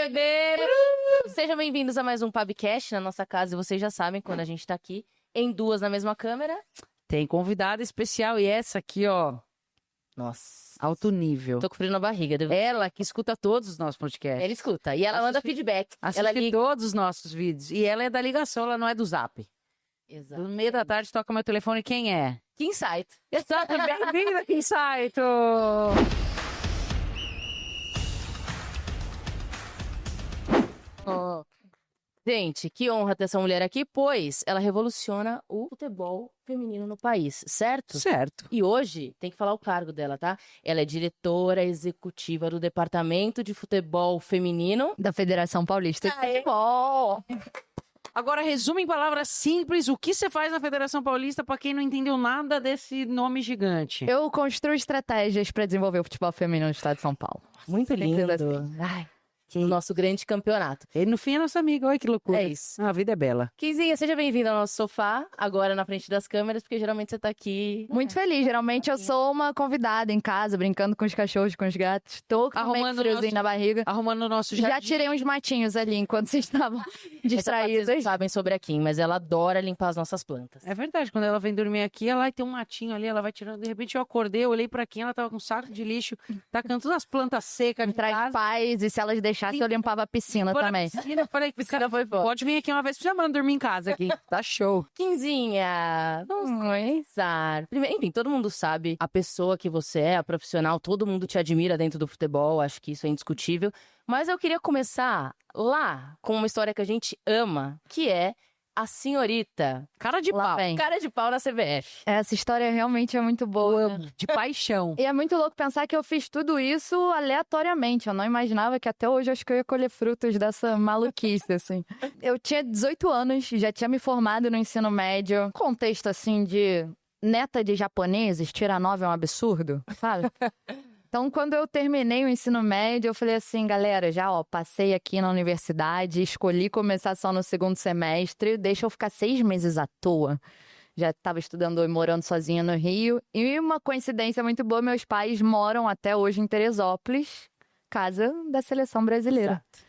bebê! Sejam bem-vindos a mais um Pubcast na nossa casa. E vocês já sabem, quando a gente tá aqui em duas na mesma câmera, tem convidada especial e essa aqui, ó. Nossa, alto nível. Tô com frio na barriga. Ela que escuta todos os nossos podcasts. Ela escuta. E ela manda feedback. Assiste Ela todos os nossos vídeos. E ela é da ligação, ela não é do Zap. Exato. No meio da tarde toca meu telefone, quem é? Que insight. Exato, bem-vinda, que insight! Oh. Gente, que honra ter essa mulher aqui, pois ela revoluciona o futebol feminino no país, certo? Certo. E hoje, tem que falar o cargo dela, tá? Ela é diretora executiva do Departamento de Futebol Feminino da Federação Paulista de Futebol. Agora, resume em palavras simples o que você faz na Federação Paulista para quem não entendeu nada desse nome gigante. Eu construo estratégias para desenvolver o futebol feminino no estado de São Paulo. Muito lindo. Assim. Ai, o nosso grande campeonato. E no fim é nossa amiga, olha que loucura. É isso. A vida é bela. Quinzinha, seja bem-vinda ao nosso sofá, agora na frente das câmeras, porque geralmente você tá aqui... Muito feliz, geralmente eu sou uma convidada em casa, brincando com os cachorros, com os gatos. Tô com um friozinho na barriga. Arrumando o nosso jardim. Já tirei uns matinhos ali enquanto vocês estavam distraídos. Vocês sabem sobre a Kim, mas ela adora limpar as nossas plantas. É verdade, quando ela vem dormir aqui, ela tem um matinho ali, ela vai tirando. De repente eu acordei, eu olhei pra Kim, ela tava com um saco de lixo, tacando todas as plantas secas. Me traz paz, e se elas deixassem, eu limpava a piscina também. Piscina, falei, piscina foi foda. Pode vir aqui uma vez por semana dormir em casa aqui. Tá show. Quinzinha, vamos começar. Primeiro, enfim, todo mundo sabe a pessoa que você é, a profissional, todo mundo te admira dentro do futebol, acho que isso é indiscutível. Mas eu queria começar lá com uma história que a gente ama, que é a senhorita. Cara de pau. Cara de pau na CBF. Essa história realmente é muito boa. De paixão. E é muito louco pensar que eu fiz tudo isso aleatoriamente. Eu não imaginava que até hoje acho que eu ia colher frutos dessa maluquice, assim. Eu tinha 18 anos, já tinha me formado no ensino médio. Contexto, assim, de neta de japoneses, tirar 9 é um absurdo, sabe? Então, quando eu terminei o ensino médio, eu falei assim, galera, já, ó, passei aqui na universidade, escolhi começar só no segundo semestre, deixa eu ficar 6 meses à toa. Já estava estudando e morando sozinha no Rio. E uma coincidência muito boa, meus pais moram até hoje em Teresópolis, casa da seleção brasileira. Exato.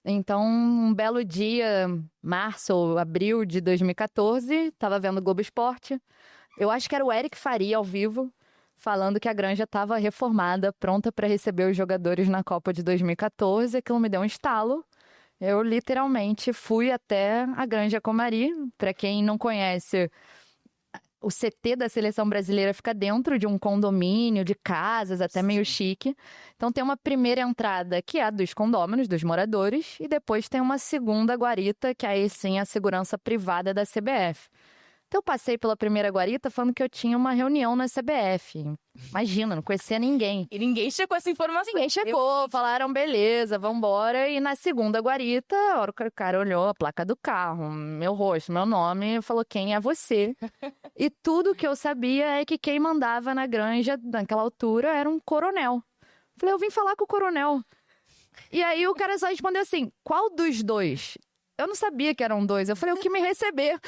Então, um belo dia, março ou abril de 2014, estava vendo o Globo Esporte. Eu acho que era o Eric Faria ao vivo, falando que a Granja estava reformada, pronta para receber os jogadores na Copa de 2014. Aquilo me deu um estalo. Eu literalmente fui até a Granja Comari. Para quem não conhece, o CT da Seleção Brasileira fica dentro de um condomínio de casas, até meio chique. Então tem uma primeira entrada que é a dos condôminos, dos moradores, e depois tem uma segunda guarita, que aí sim é a segurança privada da CBF. Então eu passei pela primeira guarita falando que eu tinha uma reunião na CBF. Imagina, não conhecia ninguém. E ninguém checou essa informação. Ninguém checou, falaram, beleza, vambora. E na segunda guarita, a hora que o cara olhou a placa do carro, meu rosto, meu nome, falou, quem é você? E tudo que eu sabia é que quem mandava na Granja, naquela altura, era um coronel. Falei, eu vim falar com o coronel. E aí o cara só respondeu assim, qual dos dois? Eu não sabia que eram 2. Eu falei, o que me receber.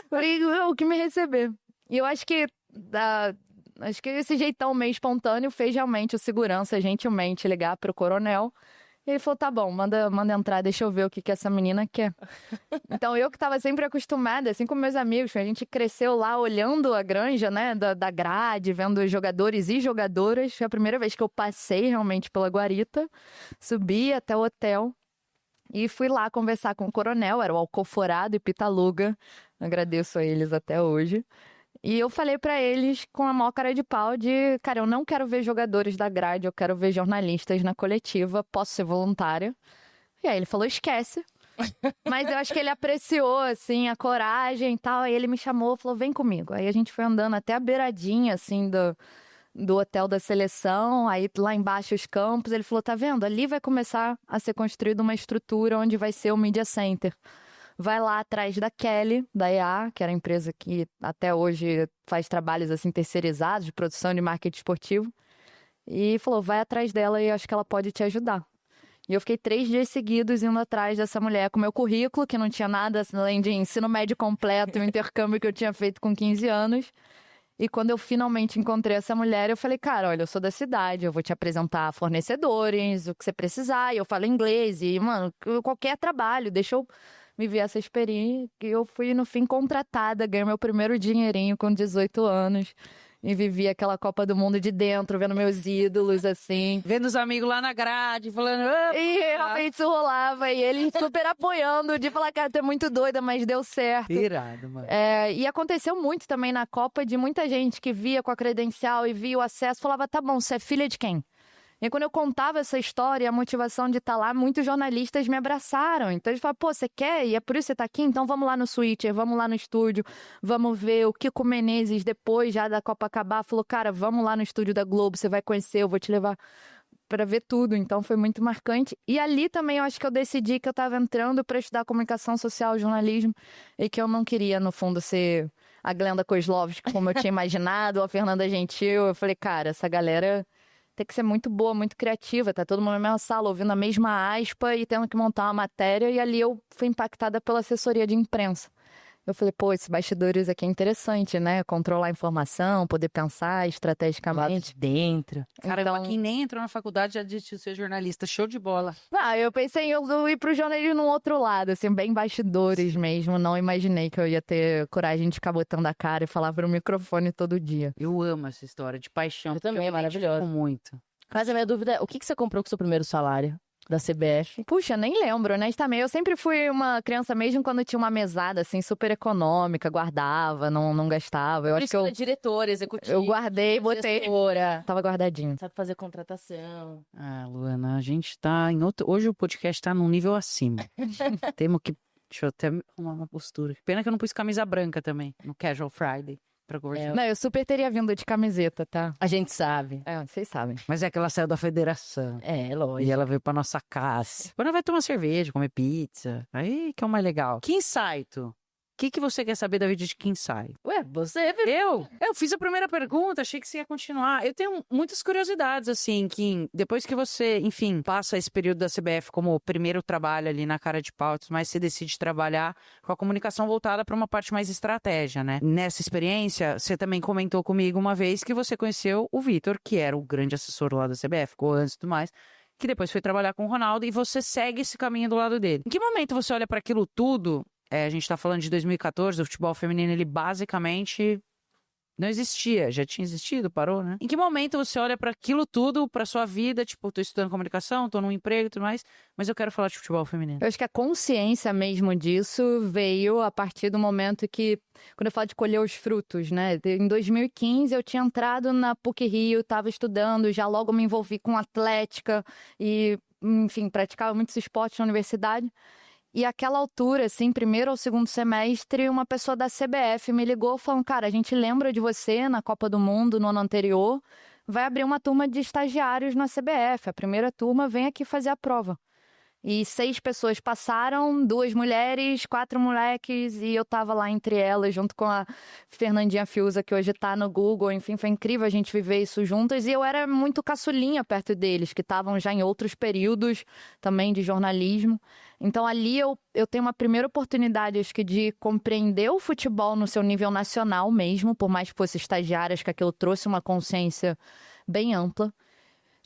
Falei, o que me receber. E eu acho que esse jeitão meio espontâneo fez realmente o segurança gentilmente ligar pro coronel. E ele falou, tá bom, manda entrar, deixa eu ver o que essa menina quer. Então eu que tava sempre acostumada, assim como meus amigos, a gente cresceu lá olhando a Granja, né, da grade, vendo os jogadores e jogadoras. Foi a primeira vez que eu passei realmente pela guarita, subi até o hotel. E fui lá conversar com o coronel, era o Alcoforado e Pitaluga, agradeço a eles até hoje. E eu falei pra eles com a maior cara de pau de, cara, eu não quero ver jogadores da grade, eu quero ver jornalistas na coletiva, posso ser voluntária? E aí ele falou, esquece. Mas eu acho que ele apreciou, assim, a coragem e tal, aí ele me chamou, falou, vem comigo. Aí a gente foi andando até a beiradinha, assim, do hotel da seleção, aí lá embaixo os campos, ele falou, tá vendo? Ali vai começar a ser construída uma estrutura onde vai ser o Media Center. Vai lá atrás da Kelly, da EA, que era a empresa que até hoje faz trabalhos assim terceirizados de produção de marketing esportivo, e falou, vai atrás dela e acho que ela pode te ajudar. E eu fiquei 3 dias seguidos indo atrás dessa mulher com meu currículo, que não tinha nada além de ensino médio completo e o intercâmbio que eu tinha feito com 15 anos. E quando eu finalmente encontrei essa mulher, eu falei, cara, olha, eu sou da cidade, eu vou te apresentar fornecedores, o que você precisar, e eu falo inglês, e, mano, qualquer trabalho, deixa eu viver essa experiência. E eu fui, no fim, contratada, ganhei meu primeiro dinheirinho com 18 anos. E vivi aquela Copa do Mundo de dentro, vendo meus ídolos, assim. Vendo os amigos lá na grade, falando... E realmente isso rolava. E ele super apoiando, de falar, cara, tu é muito doida, mas deu certo. Irado, mano. E aconteceu muito também na Copa de muita gente que via com a credencial e via o acesso, falava, tá bom, você é filha de quem? E quando eu contava essa história, a motivação de estar lá, muitos jornalistas me abraçaram. Então eles falaram, pô, você quer? E é por isso que você está aqui? Então vamos lá no Switcher, vamos lá no estúdio, vamos ver o Kiko Menezes, depois já da Copa acabar, falou, cara, vamos lá no estúdio da Globo, você vai conhecer, eu vou te levar para ver tudo. Então foi muito marcante. E ali também eu acho que eu decidi que eu estava entrando para estudar comunicação social, jornalismo, e que eu não queria, no fundo, ser a Glenda Kozlovski, como eu tinha imaginado, ou a Fernanda Gentil. Eu falei, cara, essa galera... tem que ser muito boa, muito criativa, tá todo mundo na mesma sala, ouvindo a mesma aspa e tendo que montar uma matéria, e ali eu fui impactada pela assessoria de imprensa. Eu falei, pô, esses bastidores aqui é interessante, né? Controlar a informação, poder pensar Lá estrategicamente. de dentro. Caramba, Então- quem nem entrou na faculdade já desistiu de ser jornalista. Show de bola. Eu pensei em eu ir pro jornalismo num outro lado, assim, bem bastidores mesmo. Não imaginei que eu ia ter coragem de ficar botando a cara e falar pro microfone todo dia. Eu amo essa história de paixão. Eu porque também, é me identifico maravilhosa. muito. Mas a minha dúvida é, o que você comprou com o seu primeiro salário da CBF? Puxa, nem lembro, honestamente. Eu sempre fui uma criança, mesmo quando tinha uma mesada, assim, super econômica, guardava, não gastava. Eu acho que eu diretora, executiva, eu guardei, botei. gestora, Tava guardadinho. sabe fazer contratação. Ah, Luana, a gente tá em outro... Hoje o podcast tá num nível acima. Temos que... Deixa eu até arrumar uma postura. Pena que eu não pus camisa branca também, no Casual Friday, pra conversar. Não, eu super teria vindo de camiseta, tá? A gente sabe. Vocês sabem. Mas é que ela saiu da federação. É, E lógico. ela veio pra nossa casa. Quando ela vai tomar cerveja, comer pizza. Aí que é o mais legal. Kinsaito. O que você quer saber da vida de Kinsaito? Ué, você... Eu fiz a primeira pergunta, achei que você ia continuar. Eu tenho muitas curiosidades, assim, Kim. Depois que você, enfim, passa esse período da CBF como primeiro trabalho ali na cara de pau, mas você decide trabalhar com a comunicação voltada para uma parte mais estratégia, né? Nessa experiência, você também comentou comigo uma vez que você conheceu o Vitor, que era o grande assessor lá da CBF, ficou antes e tudo mais, que depois foi trabalhar com o Ronaldo, e você segue esse caminho do lado dele. Em que momento você olha para aquilo tudo? A gente tá falando de 2014, o futebol feminino, ele basicamente não existia. Já tinha existido, parou, né? Em que momento você olha para aquilo tudo, pra sua vida, tipo, tô estudando comunicação, tô num emprego e tudo mais, mas eu quero falar de futebol feminino. Eu acho que a consciência mesmo disso veio a partir do momento que, quando eu falo de colher os frutos, né? Em 2015 eu tinha entrado na PUC-Rio, estava estudando, já logo me envolvi com atlética e, enfim, praticava muitos esportes na universidade. E àquela altura, assim, primeiro ou segundo semestre, uma pessoa da CBF me ligou falando, cara, a gente lembra de você na Copa do Mundo no ano anterior, vai abrir uma turma de estagiários na CBF, a primeira turma vem aqui fazer a prova. E 6 pessoas passaram, 2 mulheres, 4 moleques, e eu tava lá entre elas, junto com a Fernandinha Fiuza, que hoje tá no Google. Enfim, foi incrível a gente viver isso juntas. E eu era muito caçulinha perto deles, que estavam já em outros períodos também de jornalismo. Então ali eu tenho uma primeira oportunidade, acho que, de compreender o futebol no seu nível nacional mesmo, por mais que fosse estagiária, acho que aquilo trouxe uma consciência bem ampla.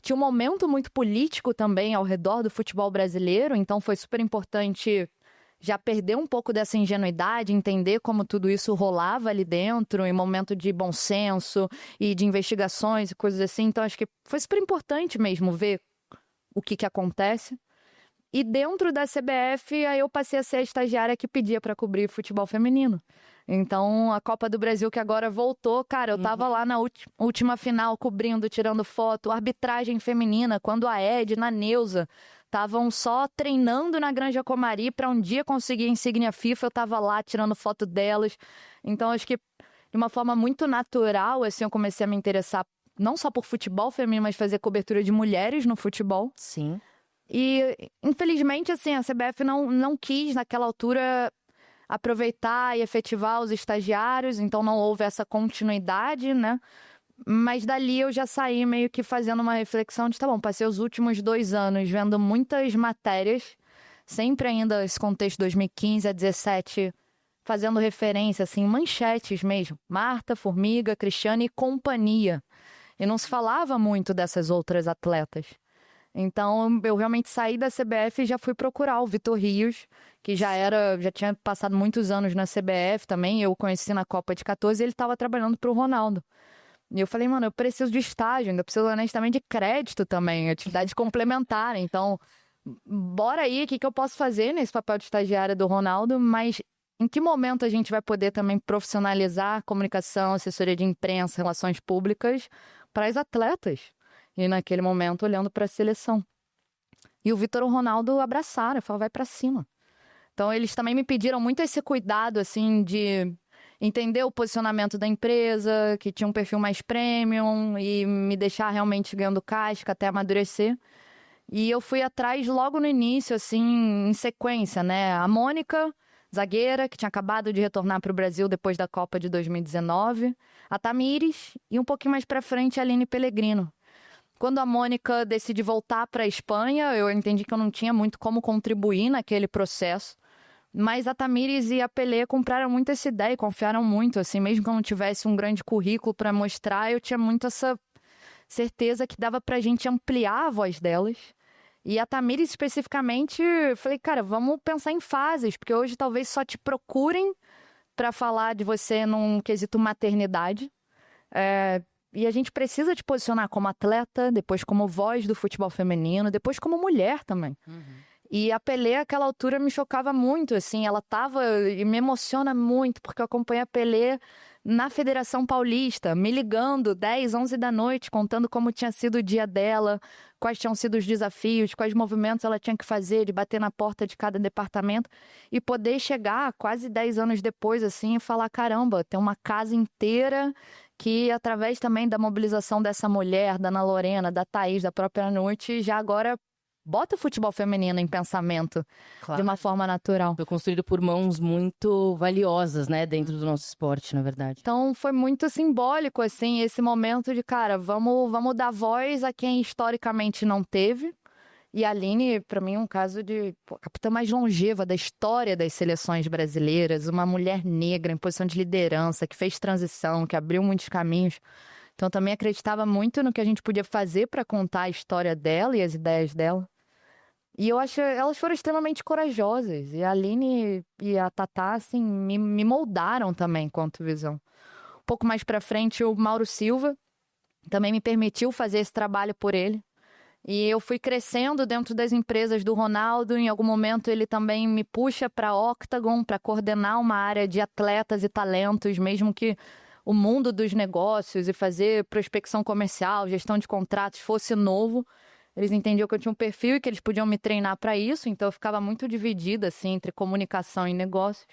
Tinha um momento muito político também ao redor do futebol brasileiro, então foi super importante já perder um pouco dessa ingenuidade, entender como tudo isso rolava ali dentro, em momento de bom senso e de investigações e coisas assim. Então acho que foi super importante mesmo ver o que acontece. E dentro da CBF, aí eu passei a ser a estagiária que pedia para cobrir futebol feminino. Então, a Copa do Brasil, que agora voltou, cara, eu tava lá na última final, cobrindo, tirando foto, arbitragem feminina, quando a Edna, a Neuza estavam só treinando na Granja Comari para um dia conseguir a insígnia FIFA, eu tava lá tirando foto delas. Então, acho que de uma forma muito natural, assim, eu comecei a me interessar não só por futebol feminino, mas fazer cobertura de mulheres no futebol. Sim. E, infelizmente, assim, a CBF não quis, naquela altura, aproveitar e efetivar os estagiários, então não houve essa continuidade, né? Mas dali eu já saí meio que fazendo uma reflexão de, tá bom, passei os últimos 2 anos vendo muitas matérias, sempre ainda esse contexto 2015 a 2017, fazendo referência, assim, manchetes mesmo. Marta, Formiga, Cristiane e companhia. E não se falava muito dessas outras atletas. Então, eu realmente saí da CBF e já fui procurar o Vitor Rios, que já tinha passado muitos anos na CBF também. Eu o conheci na Copa de 14 e ele estava trabalhando para o Ronaldo. E eu falei, mano, eu preciso de estágio, ainda preciso honestamente de crédito também, atividade complementar. Então, bora aí, o que eu posso fazer nesse papel de estagiária do Ronaldo, mas em que momento a gente vai poder também profissionalizar comunicação, assessoria de imprensa, relações públicas para as atletas? E naquele momento, olhando para a seleção. E o Vitor e o Ronaldo abraçaram, falaram, vai para cima. Então, eles também me pediram muito esse cuidado, assim, de entender o posicionamento da empresa, que tinha um perfil mais premium, e me deixar realmente ganhando casca até amadurecer. E eu fui atrás logo no início, assim, em sequência, né? A Mônica, zagueira, que tinha acabado de retornar para o Brasil depois da Copa de 2019. A Tamires e um pouquinho mais para frente a Aline Pellegrino. Quando a Mônica decide voltar para a Espanha, eu entendi que eu não tinha muito como contribuir naquele processo. Mas a Tamires e a Pelé compraram muito essa ideia, confiaram muito, assim, mesmo que eu não tivesse um grande currículo para mostrar, eu tinha muito essa certeza que dava para a gente ampliar a voz delas. E a Tamires, especificamente, eu falei, cara, vamos pensar em fases, porque hoje talvez só te procurem para falar de você num quesito maternidade. E a gente precisa te posicionar como atleta, depois como voz do futebol feminino, depois como mulher também. E a Pelé, àquela altura, me chocava muito, assim, ela tava, e me emociona muito, porque eu acompanhei a Pelé na Federação Paulista, me ligando 10, 11 da noite, contando como tinha sido o dia dela, quais tinham sido os desafios, quais movimentos ela tinha que fazer, de bater na porta de cada departamento, e poder chegar quase 10 anos depois, assim, e falar, caramba, tem uma casa inteira que, através também da mobilização dessa mulher, da Ana Lorena, da Thaís, da própria Nutti, já agora bota o futebol feminino em pensamento, de uma forma natural. Foi construído por mãos muito valiosas, né, dentro do nosso esporte, na verdade. Então, foi muito simbólico, assim, esse momento de, cara, vamos dar voz a quem historicamente não teve. E a Aline, para mim, é um caso de a capitã mais longeva da história das seleções brasileiras, uma mulher negra em posição de liderança, que fez transição, que abriu muitos caminhos. Então, eu também acreditava muito no que a gente podia fazer para contar a história dela e as ideias dela. E eu acho que elas foram extremamente corajosas. E a Aline e a Tatá, assim, me moldaram também quanto visão. Um pouco mais para frente, o Mauro Silva também me permitiu fazer esse trabalho por ele. E eu fui crescendo dentro das empresas do Ronaldo. Em algum momento ele também me puxa para a Octagon para coordenar uma área de atletas e talentos, mesmo que o mundo dos negócios e fazer prospecção comercial, gestão de contratos fosse novo. Eles entendiam que eu tinha um perfil e que eles podiam me treinar para isso. Então eu ficava muito dividida assim, entre comunicação e negócios.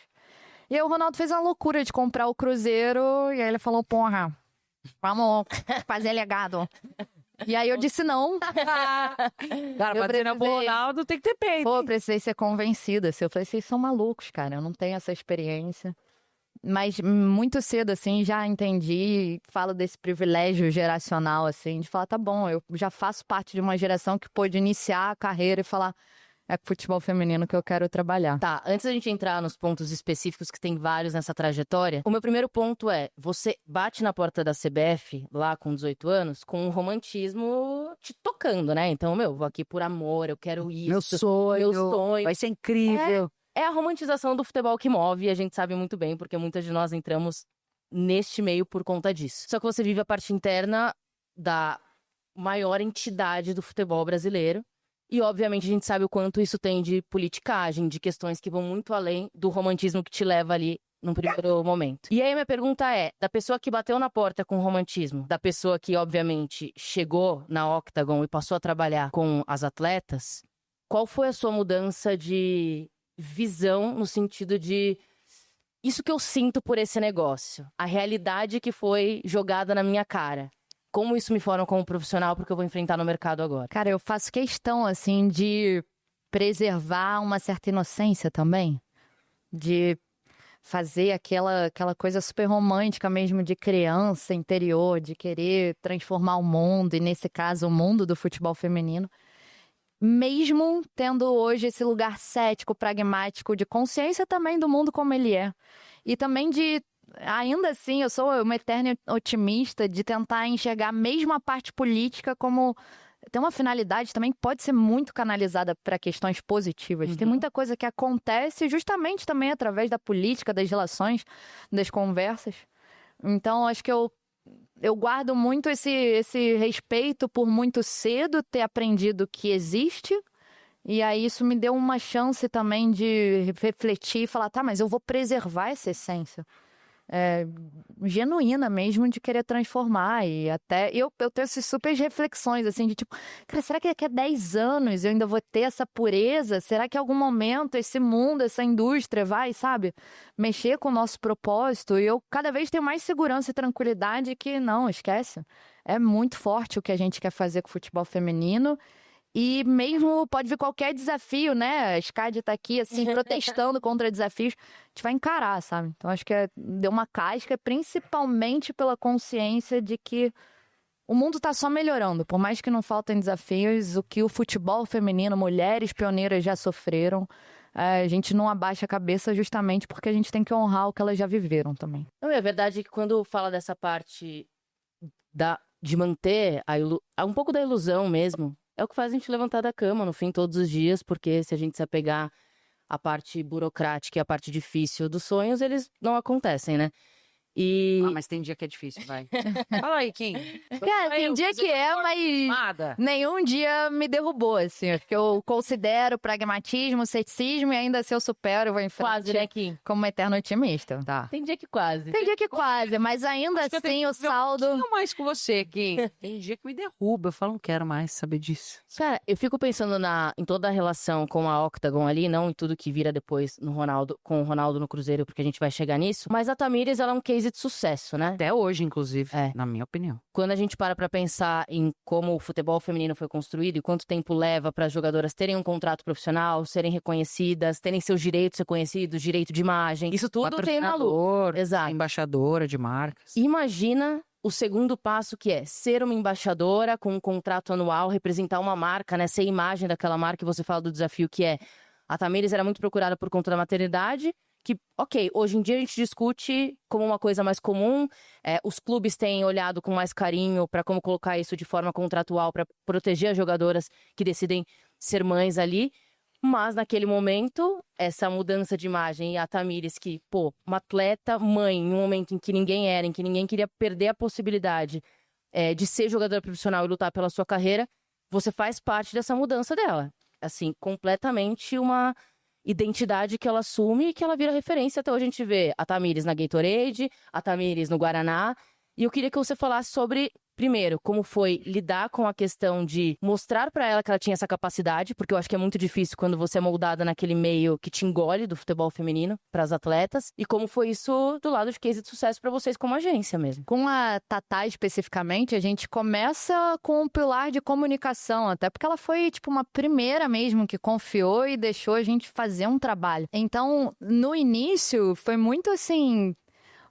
E aí o Ronaldo fez uma loucura de comprar o Cruzeiro. E aí ele falou, porra, vamos fazer legado. E aí eu disse não. Cara, pra treinar pro Ronaldo tem que ter peito. Pô, eu precisei ser convencida. Assim. Eu falei, vocês são malucos, cara. Eu não tenho essa experiência. Mas muito cedo, assim, já entendi. Falo desse privilégio geracional, assim, de falar, tá bom, eu já faço parte de uma geração que pôde iniciar a carreira e falar, é futebol feminino que eu quero trabalhar. Tá, antes da gente entrar nos pontos específicos, que tem vários nessa trajetória, o meu primeiro ponto é, você bate na porta da CBF, lá com 18 anos, com um romantismo te tocando, né? Então, vou aqui por amor, eu quero isso. Meu sonho. Vai ser incrível. É a romantização do futebol que move, e a gente sabe muito bem, porque muitas de nós entramos neste meio por conta disso. Só que você vive a parte interna da maior entidade do futebol brasileiro, e obviamente a gente sabe o quanto isso tem de politicagem, de questões que vão muito além do romantismo que te leva ali num primeiro momento. E aí minha pergunta é, da pessoa que bateu na porta com romantismo, da pessoa que obviamente chegou na Octagon e passou a trabalhar com as atletas, qual foi a sua mudança de visão no sentido de isso que eu sinto por esse negócio, a realidade que foi jogada na minha cara? Como isso me forma como profissional porque eu vou enfrentar no mercado agora? Cara, eu faço questão, assim, de preservar uma certa inocência também. De fazer aquela coisa super romântica mesmo de criança interior, de querer transformar o mundo, e nesse caso o mundo do futebol feminino. mesmo tendo hoje esse lugar cético, pragmático, de consciência também do mundo como ele é. E também ainda assim, eu sou uma eterna otimista de tentar enxergar mesmo a parte política como tem uma finalidade também que pode ser muito canalizada para questões positivas. Tem muita coisa que acontece justamente também através da política, das relações, das conversas. Então, acho que eu guardo muito esse respeito por muito cedo ter aprendido que existe. E aí isso me deu uma chance também de refletir e falar, tá, mas eu vou preservar essa essência. Genuína mesmo de querer transformar. E até eu tenho essas super reflexões, assim, de tipo, cara, será que daqui a 10 anos eu ainda vou ter essa pureza? Será que em algum momento esse mundo, essa indústria vai, sabe, mexer com o nosso propósito? E eu cada vez tenho mais segurança e tranquilidade que não, esquece. É muito forte o que a gente quer fazer com o futebol feminino. E mesmo pode vir qualquer desafio, né? A SCAD tá aqui, assim, protestando contra desafios. A gente vai encarar, sabe? Então, acho que deu uma casca, principalmente pela consciência de que o mundo tá só melhorando. Por mais que não faltem desafios, o que o futebol feminino, mulheres pioneiras já sofreram, a gente não abaixa a cabeça justamente porque a gente tem que honrar o que elas já viveram também. Não, é verdade que quando fala dessa parte de manter um pouco da ilusão mesmo, é o que faz a gente levantar da cama, no fim, todos os dias, porque se a gente se apegar à parte burocrática e à parte difícil dos sonhos, eles não acontecem, né? Mas tem dia que é difícil, vai. Fala aí, Kim. Cara, tem dia que mas nenhum dia me derrubou, assim. Porque eu considero pragmatismo, ceticismo, e ainda se eu supero, eu vou em frente. Quase, né, Kim? Como uma eterna otimista. Tá. Tem dia que quase. Tem dia que quase, mas ainda assim o saldo... Eu tenho mais com você, Kim. Tem dia que me derruba, eu falo, não quero mais saber disso. Cara, eu fico pensando em toda a relação com a Octagon ali, não em tudo que vira depois com o Ronaldo no Cruzeiro, porque a gente vai chegar nisso. Mas a Thamires, ela é um case de sucesso, né? Até hoje, inclusive, na minha opinião. Quando a gente para pra pensar em como o futebol feminino foi construído e quanto tempo leva para as jogadoras terem um contrato profissional, serem reconhecidas, terem seus direitos reconhecidos, direito de imagem, isso tudo tem uma luta. Exato. Embaixadora de marcas. Imagina o segundo passo, que é ser uma embaixadora com um contrato anual, representar uma marca, né? Ser a imagem daquela marca. E você fala do desafio que é... A Thamires era muito procurada por conta da maternidade, que, ok, hoje em dia a gente discute como uma coisa mais comum, os clubes têm olhado com mais carinho para como colocar isso de forma contratual para proteger as jogadoras que decidem ser mães ali, mas naquele momento, essa mudança de imagem e a Thamires que, uma atleta mãe, em um momento em que ninguém era, em que ninguém queria perder a possibilidade de ser jogadora profissional e lutar pela sua carreira, você faz parte dessa mudança dela. Assim, completamente uma identidade que ela assume e que ela vira referência. Até hoje a gente vê a Thamires na Gatorade, a Thamires no Guaraná. E eu queria que você falasse sobre, primeiro, como foi lidar com a questão de mostrar pra ela que ela tinha essa capacidade, porque eu acho que é muito difícil quando você é moldada naquele meio que te engole do futebol feminino pras atletas, e como foi isso do lado de case de sucesso pra vocês como agência mesmo. Com a Tatá especificamente, a gente começa com um pilar de comunicação, até porque ela foi tipo uma primeira mesmo que confiou e deixou a gente fazer um trabalho. Então, no início, foi muito assim...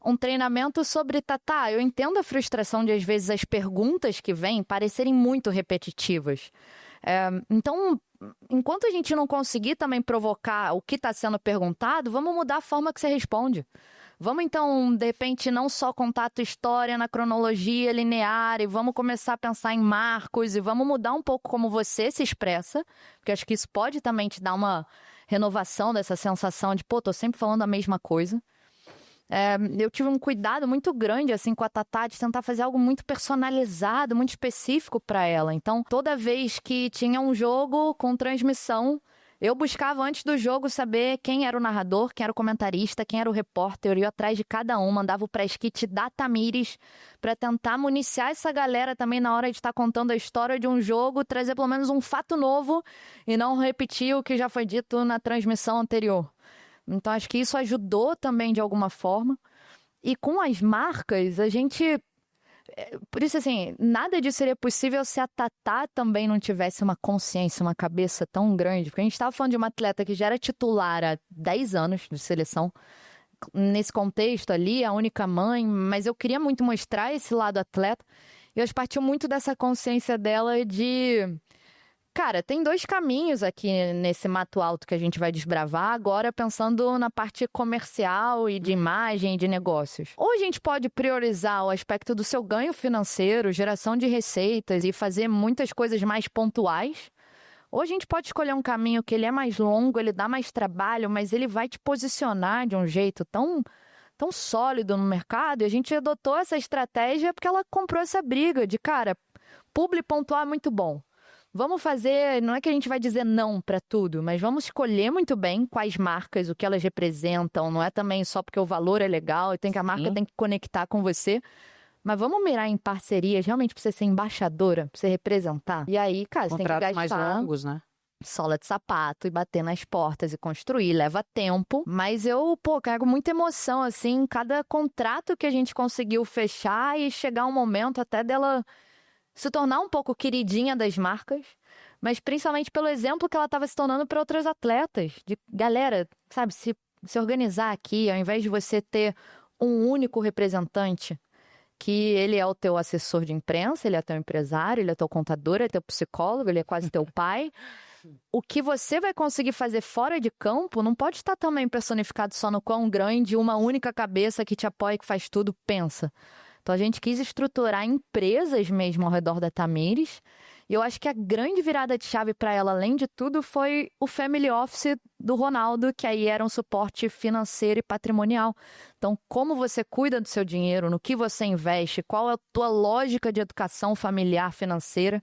um treinamento sobre Tatá. Eu entendo a frustração de, às vezes, as perguntas que vêm parecerem muito repetitivas. Então, enquanto a gente não conseguir também provocar o que está sendo perguntado, vamos mudar a forma que você responde. Vamos, então, de repente, não só contar a tua história na cronologia linear, e vamos começar a pensar em marcos, e vamos mudar um pouco como você se expressa, porque acho que isso pode também te dar uma renovação dessa sensação de, tô sempre falando a mesma coisa. Eu tive um cuidado muito grande assim com a Tatá de tentar fazer algo muito personalizado, muito específico para ela. Então, toda vez que tinha um jogo com transmissão, eu buscava antes do jogo saber quem era o narrador, quem era o comentarista, quem era o repórter. Eu ia atrás de cada um, mandava o press kit da Thamires para tentar municiar essa galera também na hora de estar contando a história de um jogo, trazer pelo menos um fato novo e não repetir o que já foi dito na transmissão anterior. Então, acho que isso ajudou também de alguma forma. E com as marcas, a gente... Por isso, assim, nada disso seria possível se a Tatá também não tivesse uma consciência, uma cabeça tão grande. Porque a gente estava falando de uma atleta que já era titular há 10 anos de seleção. Nesse contexto ali, a única mãe. Mas eu queria muito mostrar esse lado atleta. E eu partiu muito dessa consciência dela de... Cara, tem 2 caminhos aqui nesse mato alto que a gente vai desbravar, agora pensando na parte comercial e de imagem e de negócios. Ou a gente pode priorizar o aspecto do seu ganho financeiro, geração de receitas e fazer muitas coisas mais pontuais. Ou a gente pode escolher um caminho que ele é mais longo, ele dá mais trabalho, mas ele vai te posicionar de um jeito tão sólido no mercado. E a gente adotou essa estratégia porque ela comprou essa briga de, cara, publi pontual é muito bom. Vamos fazer, não é que a gente vai dizer não para tudo, mas vamos escolher muito bem quais marcas, o que elas representam. Não é também só porque o valor é legal e a marca tem que conectar com você. Mas vamos mirar em parcerias, realmente pra você ser embaixadora, pra você representar. E aí, cara, você tem que gastar mais longos, né? sola de sapato e bater nas portas e construir, leva tempo. Mas eu, carrego muita emoção, assim, cada contrato que a gente conseguiu fechar e chegar um momento até dela se tornar um pouco queridinha das marcas, mas principalmente pelo exemplo que ela estava se tornando para outras atletas. De galera, sabe, se organizar aqui, ao invés de você ter um único representante, que ele é o teu assessor de imprensa, ele é teu empresário, ele é teu contador, ele é teu psicólogo, ele é quase teu pai. O que você vai conseguir fazer fora de campo não pode estar também personificado só no quão grande uma única cabeça que te apoia e que faz tudo pensa. Então a gente quis estruturar empresas mesmo ao redor da Thamires. E eu acho que a grande virada de chave para ela, além de tudo, foi o family office do Ronaldo, que aí era um suporte financeiro e patrimonial. Então, como você cuida do seu dinheiro, no que você investe, qual é a tua lógica de educação familiar financeira.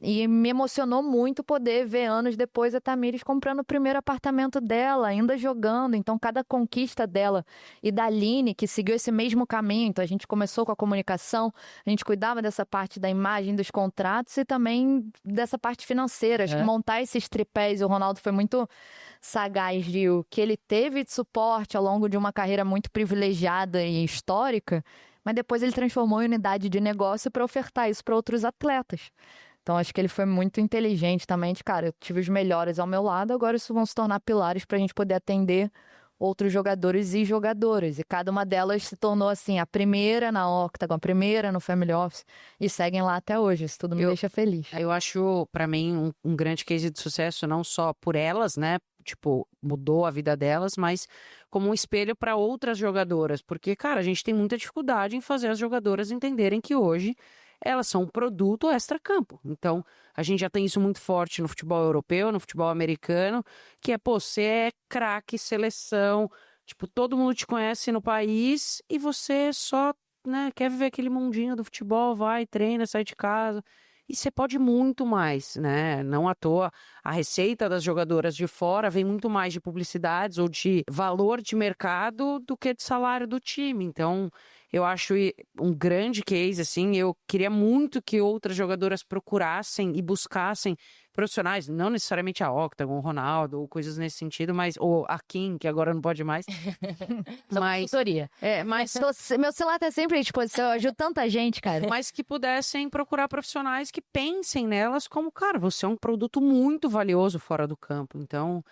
E me emocionou muito poder ver anos depois a Thamires comprando o primeiro apartamento dela, ainda jogando. Então, cada conquista dela e da Aline, que seguiu esse mesmo caminho. Então, a gente começou com a comunicação, a gente cuidava dessa parte da imagem, dos contratos e também dessa parte financeira. Acho que montar esses tripés, e o Ronaldo foi muito sagaz de o que ele teve de suporte ao longo de uma carreira muito privilegiada e histórica, mas depois ele transformou em unidade de negócio para ofertar isso para outros atletas. Então, acho que ele foi muito inteligente também de, cara, eu tive os melhores ao meu lado, agora isso vão se tornar pilares para a gente poder atender outros jogadores e jogadoras. E cada uma delas se tornou, assim, a primeira na Octagon, a primeira no Family Office, e seguem lá até hoje. Isso tudo me deixa feliz. Eu acho, para mim, um grande case de sucesso, não só por elas, né? Tipo, mudou a vida delas, mas como um espelho para outras jogadoras. Porque, cara, a gente tem muita dificuldade em fazer as jogadoras entenderem que hoje elas são um produto extra-campo. Então, a gente já tem isso muito forte no futebol europeu, no futebol americano, que é, pô, você é craque, seleção, tipo, todo mundo te conhece no país e você só, né, quer viver aquele mundinho do futebol, vai, treina, sai de casa. E você pode muito mais, né? Não à toa, a receita das jogadoras de fora vem muito mais de publicidades ou de valor de mercado do que de salário do time. Então, eu acho um grande case, assim. Eu queria muito que outras jogadoras procurassem e buscassem profissionais, não necessariamente a Octagon, o Ronaldo, ou coisas nesse sentido, mas ou a Kim, que agora não pode mais. Mas consultoria. Mas meu celular tá sempre à disposição, eu ajudo tanta gente, cara. Mas que pudessem procurar profissionais que pensem nelas como, cara, você é um produto muito valioso fora do campo. Então,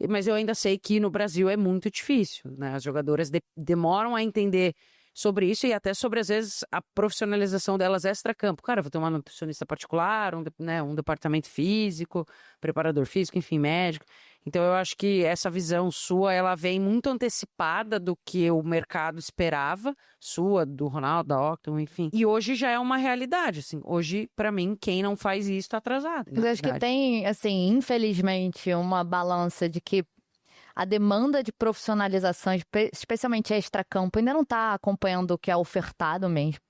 mas eu ainda sei que no Brasil é muito difícil, né? As jogadoras demoram a entender sobre isso e até sobre, às vezes, a profissionalização delas extra-campo. Cara, eu vou ter uma nutricionista particular, um departamento físico, preparador físico, enfim, médico. Então, eu acho que essa visão sua, ela vem muito antecipada do que o mercado esperava, sua, do Ronaldo, da Octagon, enfim. E hoje já é uma realidade, assim. Hoje, pra mim, quem não faz isso tá atrasado. Eu acho que tem, assim, infelizmente, uma balança de que a demanda de profissionalização, especialmente extra-campo, ainda não está acompanhando o que é ofertado mesmo.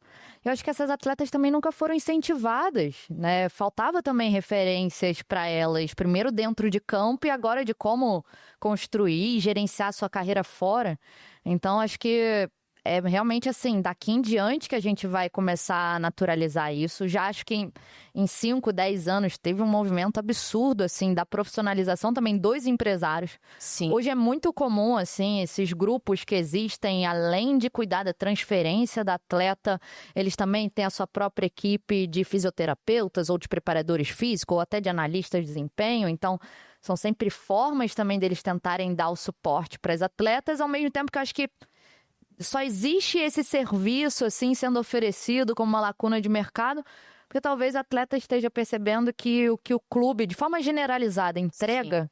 Eu acho que essas atletas também nunca foram incentivadas, né? Faltava também referências para elas, primeiro dentro de campo e agora de como construir e gerenciar a sua carreira fora. Então, acho que é realmente assim, daqui em diante que a gente vai começar a naturalizar isso. Já acho que em 5, 10 anos teve um movimento absurdo, assim, da profissionalização também dos empresários. Sim. Hoje é muito comum, assim, esses grupos que existem, além de cuidar da transferência da atleta, eles também têm a sua própria equipe de fisioterapeutas ou de preparadores físicos ou até de analistas de desempenho. Então, são sempre formas também deles tentarem dar o suporte para as atletas, ao mesmo tempo que eu acho que só existe esse serviço, assim, sendo oferecido como uma lacuna de mercado, Porque talvez o atleta esteja percebendo que o clube, de forma generalizada, entrega,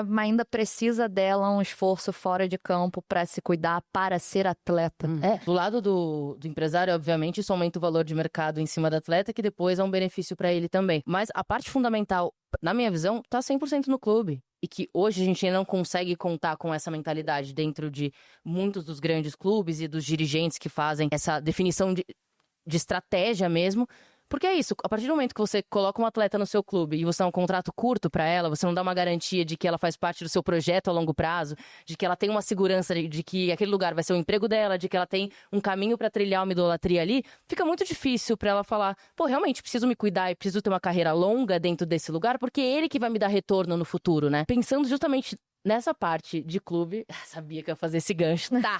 mas ainda precisa dela um esforço fora de campo para se cuidar, para ser atleta. Do lado do empresário, obviamente, isso aumenta o valor de mercado em cima do atleta, que depois é um benefício para ele também. Mas a parte fundamental, na minha visão, tá 100% no clube. E que hoje a gente ainda não consegue contar com essa mentalidade dentro de muitos dos grandes clubes e dos dirigentes que fazem essa definição de estratégia mesmo. Porque é isso, a partir do momento que você coloca um atleta no seu clube e você dá um contrato curto para ela, você não dá uma garantia de que ela faz parte do seu projeto a longo prazo, de que ela tem uma segurança de que aquele lugar vai ser o emprego dela, de que ela tem um caminho para trilhar uma idolatria ali, fica muito difícil para ela falar, pô, realmente preciso me cuidar e preciso ter uma carreira longa dentro desse lugar, porque é ele que vai me dar retorno no futuro, né? Pensando justamente nessa parte de clube, sabia que eu ia fazer esse gancho, tá?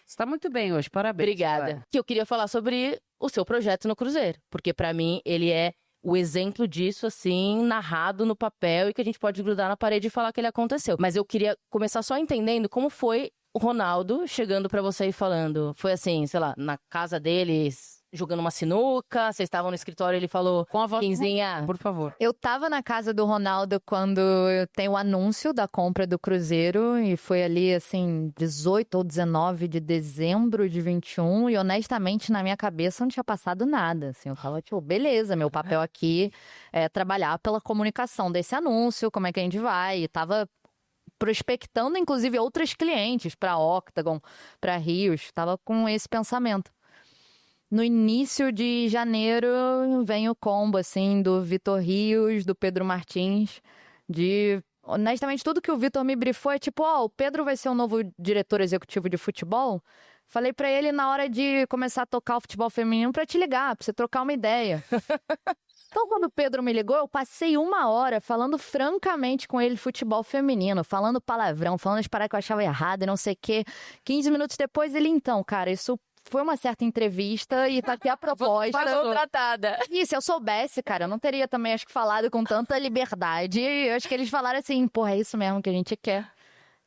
Você tá muito bem hoje, parabéns. Obrigada. Que eu queria falar sobre o seu projeto no Cruzeiro, porque pra mim ele é o exemplo disso, assim, narrado no papel e que a gente pode grudar na parede e falar que ele aconteceu. Mas eu queria começar só entendendo como foi o Ronaldo chegando pra você e falando. Foi assim, sei lá, na casa deles, jogando uma sinuca, vocês estavam no escritório e ele falou, Com a voz, Quinzinha, por favor. Eu tava na casa do Ronaldo quando tem o anúncio da compra do Cruzeiro e foi ali, assim, 18 ou 19 de dezembro de 21 e honestamente na minha cabeça não tinha passado nada, assim, eu tava tipo, beleza, meu papel aqui é trabalhar pela comunicação desse anúncio, como é que a gente vai, e tava prospectando inclusive outros clientes para Octagon, para Rios, tava com esse pensamento. No início de janeiro, vem o combo, assim, do Vitor Rios, do Pedro Martins, honestamente, tudo que o Vitor me brifou é tipo, o Pedro vai ser o novo diretor executivo de futebol. Falei pra ele na hora de começar a tocar o futebol feminino pra te ligar, pra você trocar uma ideia. Então, quando o Pedro me ligou, eu passei 1 hora falando francamente com ele de futebol feminino, falando palavrão, falando as paradas que eu achava errado e não sei o quê. 15 minutos depois, ele, então, cara, isso foi uma certa entrevista e tá aqui a proposta. contratada. E se eu soubesse, cara, eu não teria também, acho que, falado com tanta liberdade. Eu acho que eles falaram assim, porra, é isso mesmo que a gente quer.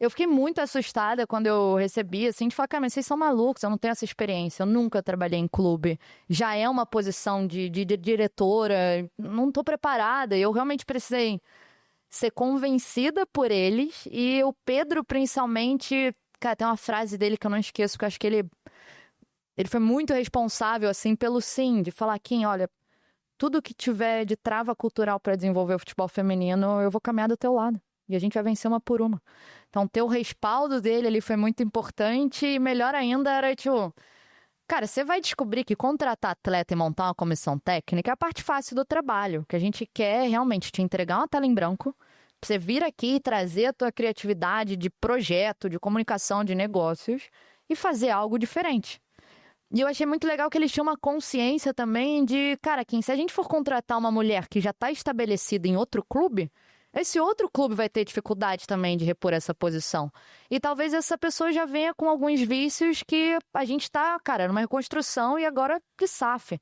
Eu fiquei muito assustada quando eu recebi, assim, de falar, cara, mas vocês são malucos, eu não tenho essa experiência, eu nunca trabalhei em clube. Já é uma posição de diretora, não tô preparada. Eu realmente precisei ser convencida por eles. E o Pedro, principalmente, cara, tem uma frase dele que eu não esqueço, que eu acho que ele foi muito responsável, assim, pelo sim, de falar, Kim, olha, tudo que tiver de trava cultural para desenvolver o futebol feminino, eu vou caminhar do teu lado. E a gente vai vencer uma por uma. Então, ter o respaldo dele ali foi muito importante. E melhor ainda era, tipo, cara, você vai descobrir que contratar atleta e montar uma comissão técnica é a parte fácil do trabalho. O que a gente quer é realmente te entregar uma tela em branco, pra você vir aqui e trazer a tua criatividade de projeto, de comunicação, de negócios e fazer algo diferente. E eu achei muito legal que eles tinham uma consciência também de, cara, Kim, se a gente for contratar uma mulher que já está estabelecida em outro clube, esse outro clube vai ter dificuldade também de repor essa posição. E talvez essa pessoa já venha com alguns vícios que a gente está, cara, numa reconstrução e agora de SAF.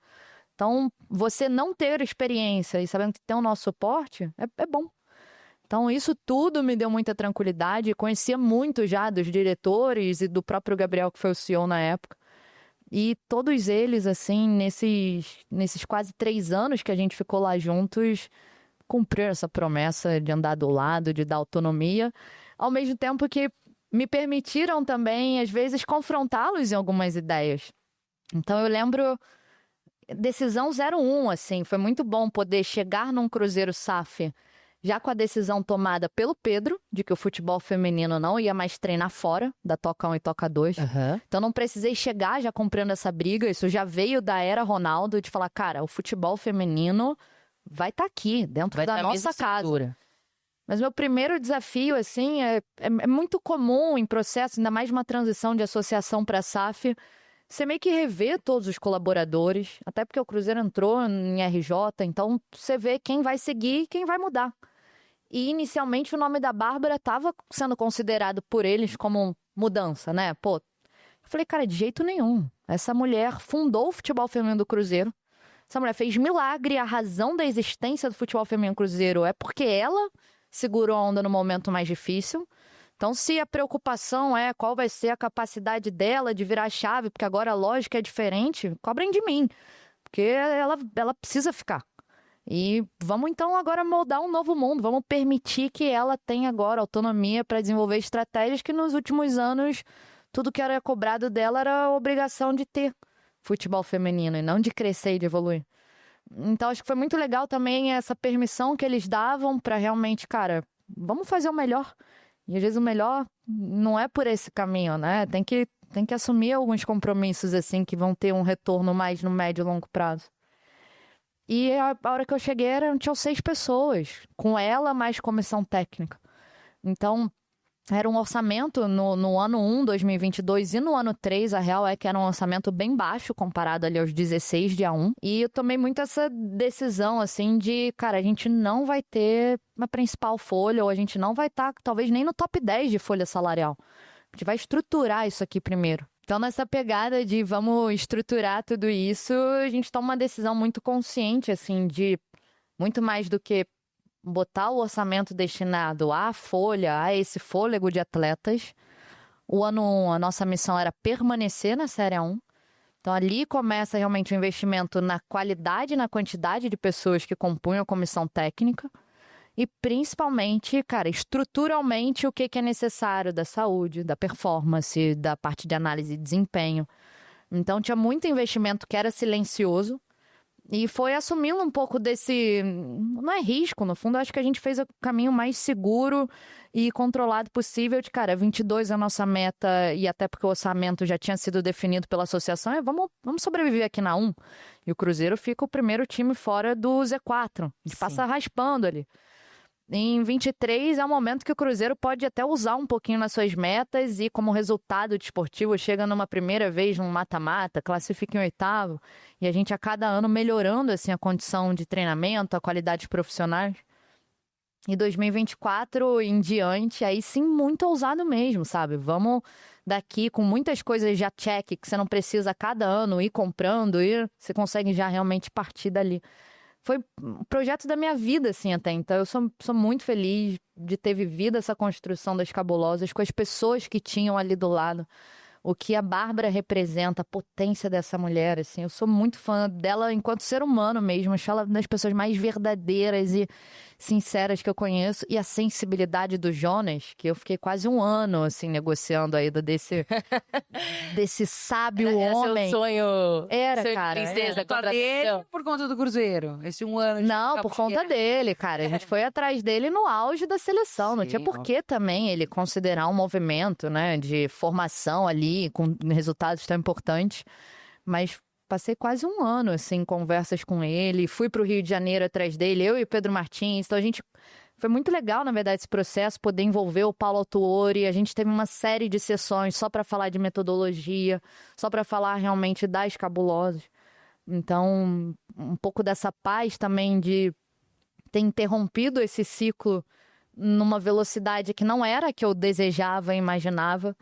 Então, você não ter experiência e sabendo que tem o nosso suporte, é bom. Então, isso tudo me deu muita tranquilidade. Conhecia muito já dos diretores e do próprio Gabriel, que foi o CEO na época. E todos eles, assim, nesses quase 3 anos que a gente ficou lá juntos, cumpriram essa promessa de andar do lado, de dar autonomia, ao mesmo tempo que me permitiram também, às vezes, confrontá-los em algumas ideias. Então, eu lembro, decisão 01, assim, foi muito bom poder chegar num Cruzeiro SAF já com a decisão tomada pelo Pedro, de que o futebol feminino não ia mais treinar fora da Toca 1 e Toca 2. Uhum. Então não precisei chegar já comprando essa briga, isso já veio da era Ronaldo, de falar, cara, o futebol feminino vai estar aqui, dentro da nossa casa. Mas meu primeiro desafio, assim, é muito comum em processo, ainda mais uma transição de associação para SAF, você meio que rever todos os colaboradores, até porque o Cruzeiro entrou em RJ, então você vê quem vai seguir e quem vai mudar. E inicialmente o nome da Bárbara estava sendo considerado por eles como mudança, né? Pô, eu falei, cara, de jeito nenhum. Essa mulher fundou o futebol feminino do Cruzeiro. Essa mulher fez milagre, a razão da existência do futebol feminino Cruzeiro é porque ela segurou a onda no momento mais difícil. Então, se a preocupação é qual vai ser a capacidade dela de virar a chave, porque agora a lógica é diferente, cobrem de mim. porque ela precisa ficar. E vamos então agora moldar um novo mundo, vamos permitir que ela tenha agora autonomia para desenvolver estratégias que nos últimos anos tudo que era cobrado dela era a obrigação de ter futebol feminino e não de crescer e de evoluir. Então acho que foi muito legal também essa permissão que eles davam para realmente, cara, vamos fazer o melhor. E às vezes o melhor não é por esse caminho, né? Tem que assumir alguns compromissos assim que vão ter um retorno mais no médio e longo prazo. E a hora que eu cheguei tinham 6 pessoas, com ela mais comissão técnica. Então, era um orçamento no ano 1, 2022, e no ano 3, a real é que era um orçamento bem baixo comparado ali aos 16 de A1. E eu tomei muito essa decisão, assim, de, cara, a gente não vai ter uma principal folha, ou a gente não vai estar, talvez, nem no top 10 de folha salarial. A gente vai estruturar isso aqui primeiro. Então, nessa pegada de vamos estruturar tudo isso, a gente toma uma decisão muito consciente, assim, de muito mais do que botar o orçamento destinado à folha, a esse fôlego de atletas. O ano 1, a nossa missão era permanecer na Série A1. Então, ali começa realmente o investimento na qualidade e na quantidade de pessoas que compunham a comissão técnica. E, principalmente, cara, estruturalmente, o que é necessário da saúde, da performance, da parte de análise de desempenho. Então, tinha muito investimento que era silencioso. E foi assumindo um pouco desse... Não é risco, no fundo. Acho que a gente fez o caminho mais seguro e controlado possível de, cara, 22 é a nossa meta, e até porque o orçamento já tinha sido definido pela associação, vamos sobreviver aqui na 1. E o Cruzeiro fica o primeiro time fora do Z4. A gente passa raspando ali. Em 23 é um momento que o Cruzeiro pode até usar um pouquinho nas suas metas e, como resultado desportivo, chega numa primeira vez num mata-mata, classifica em 8º, e a gente a cada ano melhorando assim, a condição de treinamento, a qualidade dos profissionais. E 2024 em diante, aí sim, muito ousado mesmo, sabe? Vamos daqui com muitas coisas já check, que você não precisa a cada ano ir comprando, e você consegue já realmente partir dali. Foi um projeto da minha vida, assim, até. Então, eu sou muito feliz de ter vivido essa construção das Cabulosas com as pessoas que tinham ali do lado. O que a Bárbara representa, a potência dessa mulher, assim. Eu sou muito fã dela enquanto ser humano mesmo. Acho ela uma das pessoas mais verdadeiras e sinceras que eu conheço. E a sensibilidade do Jonas, que eu fiquei quase um ano, assim, negociando ainda desse sábio homem. Seu sonho. Era, sonho cara. de princesa, Por conta dele ou por conta do Cruzeiro? Esse um ano de Não, por conta dele, cara. A gente foi atrás dele no auge da seleção. Sim, não tinha por que também ele considerar um movimento, né, de formação ali, com resultados tão importantes. Mas passei quase um ano, assim, em conversas com ele. Fui pro Rio de Janeiro atrás dele, eu e o Pedro Martins. Então, a gente... Foi muito legal, na verdade, esse processo, poder envolver o Paulo Autuori. A gente teve uma série de sessões só para falar de metodologia, só para falar realmente das Cabulosas. Então, um pouco dessa paz também de ter interrompido esse ciclo numa velocidade que não era a que eu desejava e imaginava,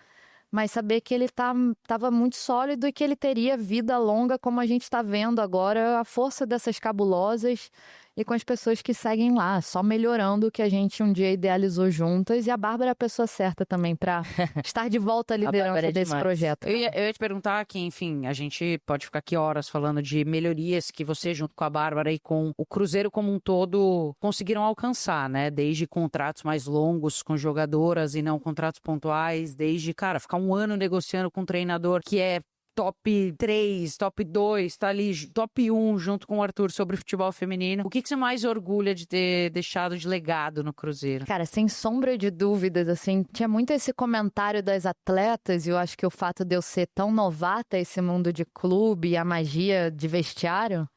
mas saber que ele estava muito sólido e que ele teria vida longa, como a gente está vendo agora, a força dessas Cabulosas e com as pessoas que seguem lá, só melhorando o que a gente um dia idealizou juntas. E a Bárbara é a pessoa certa também para estar de volta à liderança desse projeto. Eu ia te perguntar que, enfim, a gente pode ficar aqui horas falando de melhorias que você, junto com a Bárbara e com o Cruzeiro como um todo, conseguiram alcançar, né? Desde contratos mais longos com jogadoras e não contratos pontuais, desde, cara, ficar um ano negociando com um treinador que é top 3, top 2, tá ali, top 1 junto com o Arthur sobre futebol feminino. O que você mais orgulha de ter deixado de legado no Cruzeiro? Cara, sem sombra de dúvidas, assim, tinha muito esse comentário das atletas, e eu acho que o fato de eu ser tão novata esse mundo de clube e a magia de vestiário,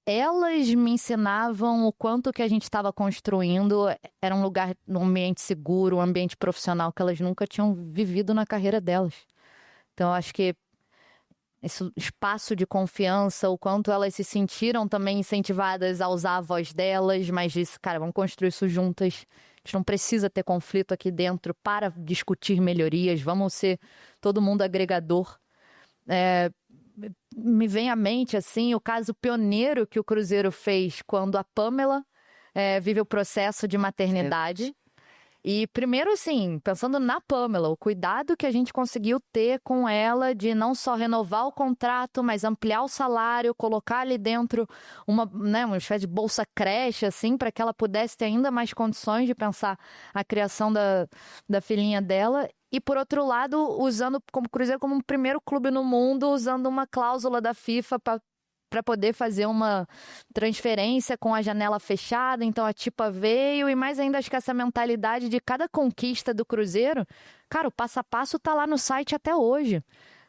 elas me ensinavam o quanto que a gente estava construindo era um lugar, um ambiente seguro, um ambiente profissional que elas nunca tinham vivido na carreira delas. Então, eu acho que esse espaço de confiança, o quanto elas se sentiram também incentivadas a usar a voz delas, mas disse, cara, vamos construir isso juntas. A gente não precisa ter conflito aqui dentro para discutir melhorias, vamos ser todo mundo agregador. Me vem à mente, assim, o caso pioneiro que o Cruzeiro fez quando a Pamela vive o processo de maternidade. E primeiro, assim, pensando na Pamela, o cuidado que a gente conseguiu ter com ela de não só renovar o contrato, mas ampliar o salário, colocar ali dentro uma espécie de bolsa creche, assim, para que ela pudesse ter ainda mais condições de pensar a criação da filhinha dela. E, por outro lado, usando como Cruzeiro como o primeiro clube no mundo, usando uma cláusula da FIFA para poder fazer uma transferência com a janela fechada. Então a Tipa veio, e mais ainda acho que essa mentalidade de cada conquista do Cruzeiro, cara, o passo a passo tá lá no site até hoje.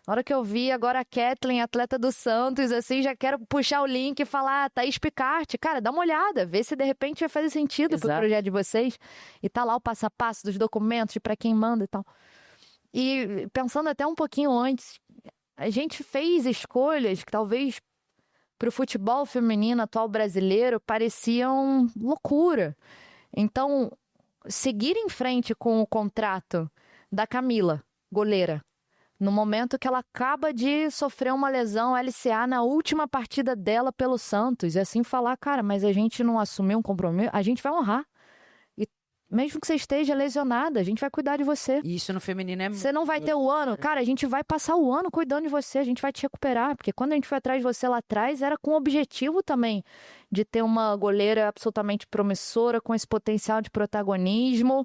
Na hora que eu vi agora a Kathleen, atleta do Santos, assim, já quero puxar o link e falar, Thaís Picarte, cara, dá uma olhada, vê se de repente vai fazer sentido pro projeto de vocês. E tá lá o passo a passo dos documentos, para quem manda e tal. E pensando até um pouquinho antes, a gente fez escolhas que talvez para o futebol feminino atual brasileiro pareciam loucura. Então, seguir em frente com o contrato da Camila, goleira, no momento que ela acaba de sofrer uma lesão LCA na última partida dela pelo Santos, e assim falar, cara, mas a gente não assumiu um compromisso, a gente vai honrar. Mesmo que você esteja lesionada, a gente vai cuidar de você. E isso no feminino é... Você não vai ter o ano. Cara, a gente vai passar o ano cuidando de você. A gente vai te recuperar. Porque quando a gente foi atrás de você lá atrás, era com o objetivo também de ter uma goleira absolutamente promissora, com esse potencial de protagonismo.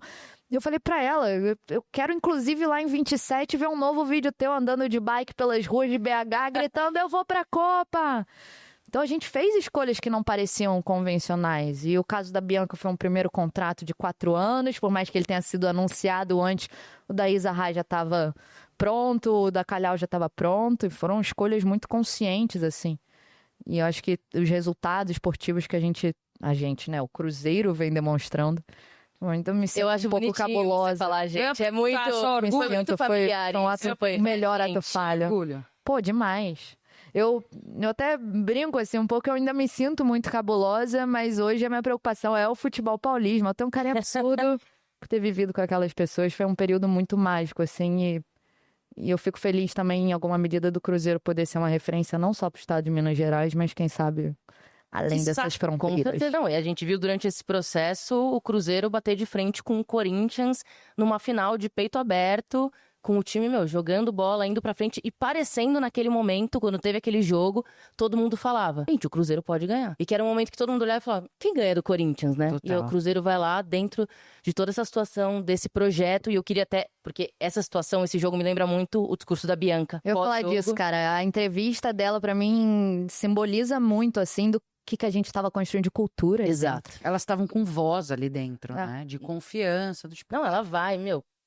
E eu falei pra ela, eu quero inclusive lá em 27 ver um novo vídeo teu andando de bike pelas ruas de BH, gritando, eu vou pra Copa! Então a gente fez escolhas que não pareciam convencionais. E o caso da Bianca foi um primeiro contrato de 4 anos, por mais que ele tenha sido anunciado antes, o da Isa Rai já estava pronto, o da Calhau já estava pronto, e foram escolhas muito conscientes, assim. E eu acho que os resultados esportivos que a gente, né, o Cruzeiro vem demonstrando, eu ainda me sinto Eu acho um pouco cabulosa. Falar, gente. É muito, Foi muito familiar. Foi o melhor ato falho. Orgulho. Pô, demais. Eu até brinco assim um pouco, eu ainda me sinto muito cabulosa, mas hoje a minha preocupação é o futebol paulismo. Eu tenho um carinho absurdo por ter vivido com aquelas pessoas. Foi um período muito mágico, assim, e eu fico feliz também, em alguma medida, do Cruzeiro poder ser uma referência não só para o estado de Minas Gerais, mas quem sabe além dessas Com fronteiras. certeza não. E a gente viu durante esse processo o Cruzeiro bater de frente com o Corinthians numa final de peito aberto, com o time, jogando bola, indo pra frente e parecendo naquele momento, quando teve aquele jogo, todo mundo falava, gente, o Cruzeiro pode ganhar. E que era um momento que todo mundo olhava e falava, quem ganha do Corinthians, né? Total. E o Cruzeiro vai lá dentro de toda essa situação, desse projeto, e eu queria até, porque essa situação, esse jogo me lembra muito o discurso da Bianca. Eu vou falar disso, cara. A entrevista dela, pra mim, simboliza muito, assim, do que a gente estava construindo de cultura. Exato. Elas estavam com voz ali dentro, né? De confiança. Do tipo... Não, ela vai,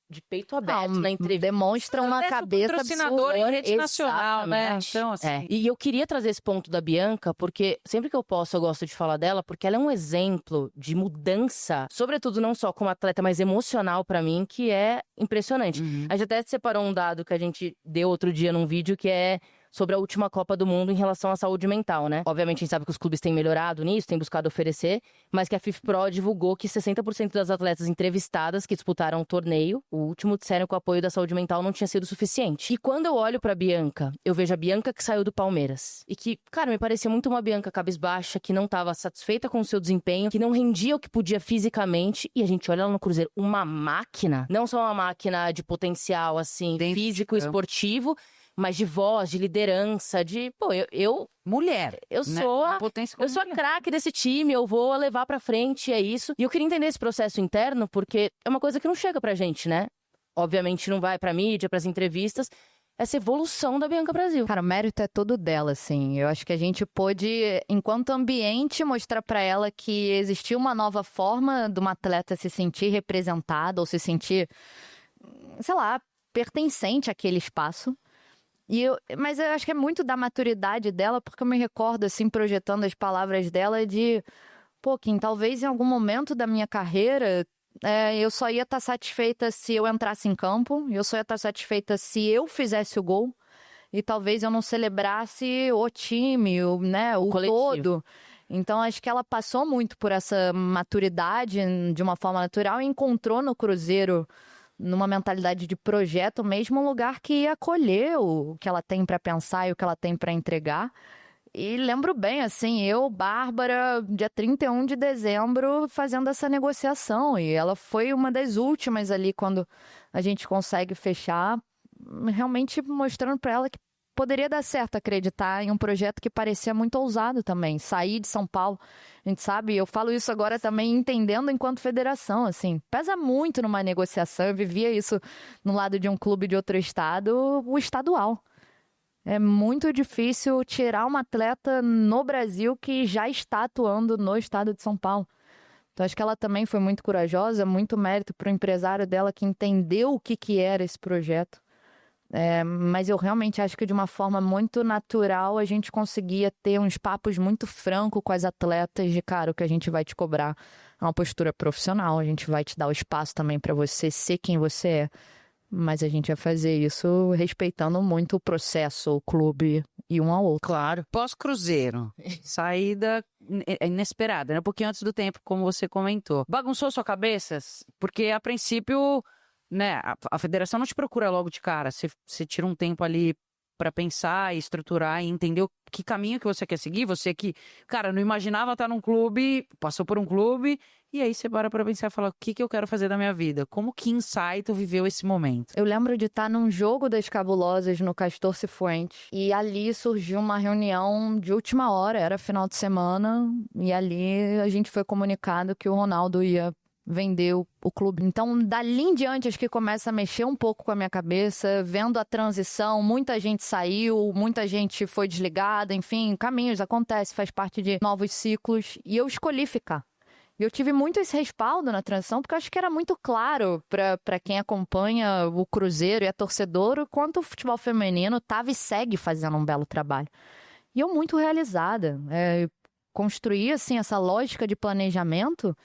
de peito aberto na entrevista. Demonstra uma cabeça patrocinador em rede nacional, né? Exatamente. Então, assim... E eu queria trazer esse ponto da Bianca, porque sempre que eu posso, eu gosto de falar dela, porque ela é um exemplo de mudança, sobretudo não só como atleta, mas emocional pra mim, que é impressionante. A gente até separou um dado que a gente deu outro dia num vídeo, que é sobre a última Copa do Mundo em relação à saúde mental, né? Obviamente a gente sabe que os clubes têm melhorado nisso, têm buscado oferecer, mas que a FIFPro divulgou que 60% das atletas entrevistadas que disputaram o torneio, o último, disseram que o apoio da saúde mental não tinha sido suficiente. E quando eu olho pra Bianca, eu vejo a Bianca que saiu do Palmeiras. E que, cara, me parecia muito uma Bianca cabisbaixa, que não estava satisfeita com o seu desempenho, que não rendia o que podia fisicamente. E a gente olha ela no Cruzeiro, uma máquina, não só uma máquina de potencial, assim, dentro físico, esportivo, mas de voz, de liderança, de... Pô, eu mulher. Eu né? sou Eu sou a craque desse time, eu vou levar pra frente, é isso. E eu queria entender esse processo interno, porque é uma coisa que não chega pra gente, né? Obviamente não vai pra mídia, pras entrevistas. Essa evolução da Bianca Brasil. Cara, o mérito é todo dela, assim. Eu acho que a gente pôde, enquanto ambiente, mostrar pra ela que existia uma nova forma de uma atleta se sentir representada ou se sentir, sei lá, pertencente àquele espaço. Mas eu acho que é muito da maturidade dela, porque eu me recordo, assim, projetando as palavras dela de... Pô, Kim, talvez em algum momento da minha carreira, eu só ia estar satisfeita se eu entrasse em campo, eu só ia estar satisfeita se eu fizesse o gol, e talvez eu não celebrasse o time, o todo. Então, acho que ela passou muito por essa maturidade de uma forma natural e encontrou no Cruzeiro, numa mentalidade de projeto mesmo, um lugar que ia acolher o que ela tem para pensar e o que ela tem para entregar. E lembro bem, assim, eu, Bárbara, dia 31 de dezembro, fazendo essa negociação. E ela foi uma das últimas ali, quando a gente consegue fechar, realmente mostrando para ela que poderia dar certo acreditar em um projeto que parecia muito ousado também. Sair de São Paulo, a gente sabe, eu falo isso agora também entendendo enquanto federação, assim, pesa muito numa negociação. Eu vivia isso no lado de um clube de outro estado, o estadual. É muito difícil tirar uma atleta no Brasil que já está atuando no estado de São Paulo. Então, acho que ela também foi muito corajosa, muito mérito para o empresário dela que entendeu o que era esse projeto. Mas eu realmente acho que de uma forma muito natural a gente conseguia ter uns papos muito francos com as atletas de, cara, o que a gente vai te cobrar é uma postura profissional, a gente vai te dar o espaço também para você ser quem você é. Mas a gente vai fazer isso respeitando muito o processo, o clube e um ao outro. Claro. Pós-Cruzeiro, saída inesperada, né? Um pouquinho antes do tempo, como você comentou. Bagunçou sua cabeça? Porque, a princípio, né, a federação não te procura logo de cara. Você tira um tempo ali para pensar e estruturar e entender que caminho que você quer seguir. Você que, cara, não imaginava estar num clube, passou por um clube, e aí você para pensar e fala, o que eu quero fazer da minha vida? Como que Insight viveu esse momento? Eu lembro de estar num jogo das Cabulosas no Castor Cifuentes, e ali surgiu uma reunião de última hora, era final de semana, e ali a gente foi comunicado que o Ronaldo ia vender o clube. Então, dali em diante, acho que começa a mexer um pouco com a minha cabeça, vendo a transição, muita gente saiu, muita gente foi desligada, enfim, caminhos, acontece, faz parte de novos ciclos, e eu escolhi ficar. E eu tive muito esse respaldo na transição, porque eu acho que era muito claro para quem acompanha o Cruzeiro e é torcedor, o quanto o futebol feminino estava e segue fazendo um belo trabalho. E eu muito realizada. Construí, assim, essa lógica de planejamento